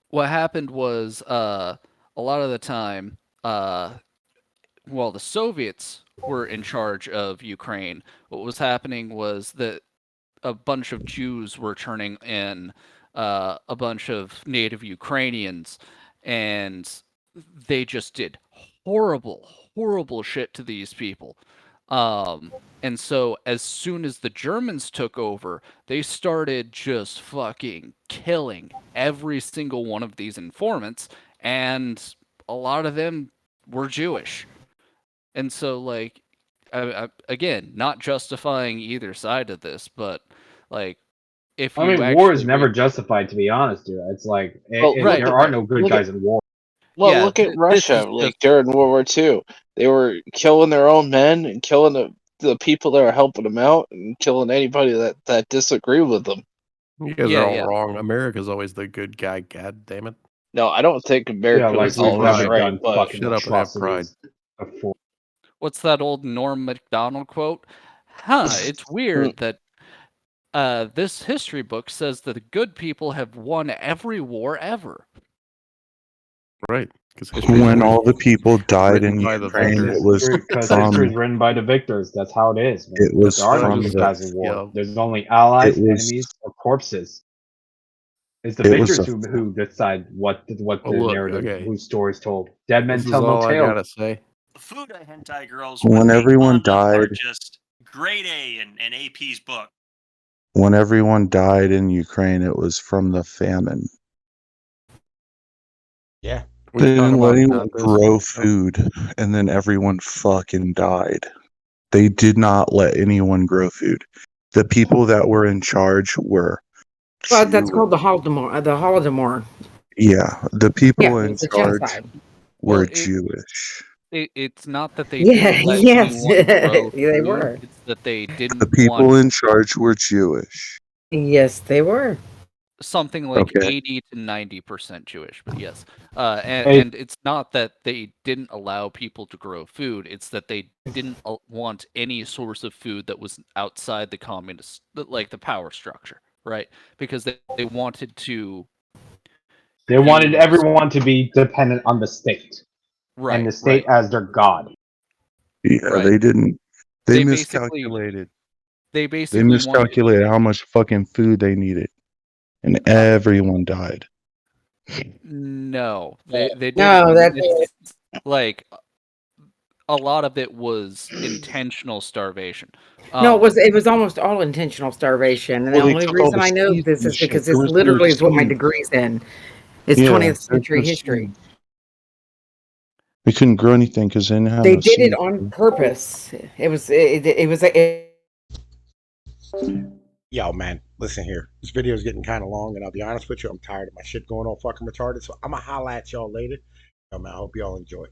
what happened was, a lot of the time, while the Soviets were in charge of Ukraine, what was happening was that a bunch of Jews were turning in a bunch of native Ukrainians, and they just did horrible, horrible shit to these people. And so as soon as the Germans took over, they started just fucking killing every single one of these informants, and a lot of them were Jewish. And so, like, again, not justifying either side of this, but like, if I you mean, war is actually never justified, to be honest, dude. It's like Well, Right, there are no good guys in war. Well, yeah, look at this Russia. is Like just during World War II, they were killing their own men and killing the people that were helping them out, and killing anybody that disagreed with them. You guys are all wrong. America's always the good guy. God damn it. No, I don't think Yeah, America like was we've always never right, done but fucking Shut up and have pride. atrocities before. what's that old Norm Macdonald quote? Huh, it's weird that this history book says that the good people have won every war ever. Right. Because history's When always all the people died written in by the Ukraine, victors. it was Because history from is written by the victors. That's how it is, man. it was There are no from good the guys in war. Yeah. There's only allies, it was enemies, or corpses. It's the it was victors a who decide what the Well, look, narrative, okay. whose story's told. Dead men This is tell no all I tale. gotta say. The Fuda hentai girls when with the everyone condoms are died just grade A in AP's book. when everyone died in Ukraine, it was from the famine. Yeah. They We've talked didn't let about anyone this. grow food, and then everyone fucking died. They did not let anyone grow food. The people that were in charge were Well, that's called the Jewish. Holodomor. The Holodomor. Yeah, the Yeah, people in it's a charge genocide. Well, were Jewish. it's not that they Yeah, didn't let yes, anyone grow they food, were. it's that they The didn't people want in charge were Jewish. Yes, they were. something like Okay. 80 to 90% Jewish, but yes. Hey, And it's not that they didn't allow people to grow food, it's that they didn't want any source of food that was outside the communist, like the power structure, right? Because they wanted to they wanted use, everyone to be dependent on the state, and right, the state right, as their god. Yeah, right. they didn't. They They basically, miscalculated. they They basically wanted, miscalculated how much fucking food they needed, and everyone died. no, they No, didn't, that's like, a lot of it was intentional starvation. no. It was almost all intentional starvation, and the Well, they only took all reason the I know seeds this and is shit. because There this was no literally is what my seed. degree's in. It's Yeah, 20th there's no century history. seed. They couldn't grow anything because they didn't have They no did it seed. on purpose. It was Yo, man, listen here. This video is getting kind of long, and I'll be honest with you, I'm tired of my shit going all fucking retarded. So I'm gonna holla at y'all later. Yo, man, I hope y'all enjoy.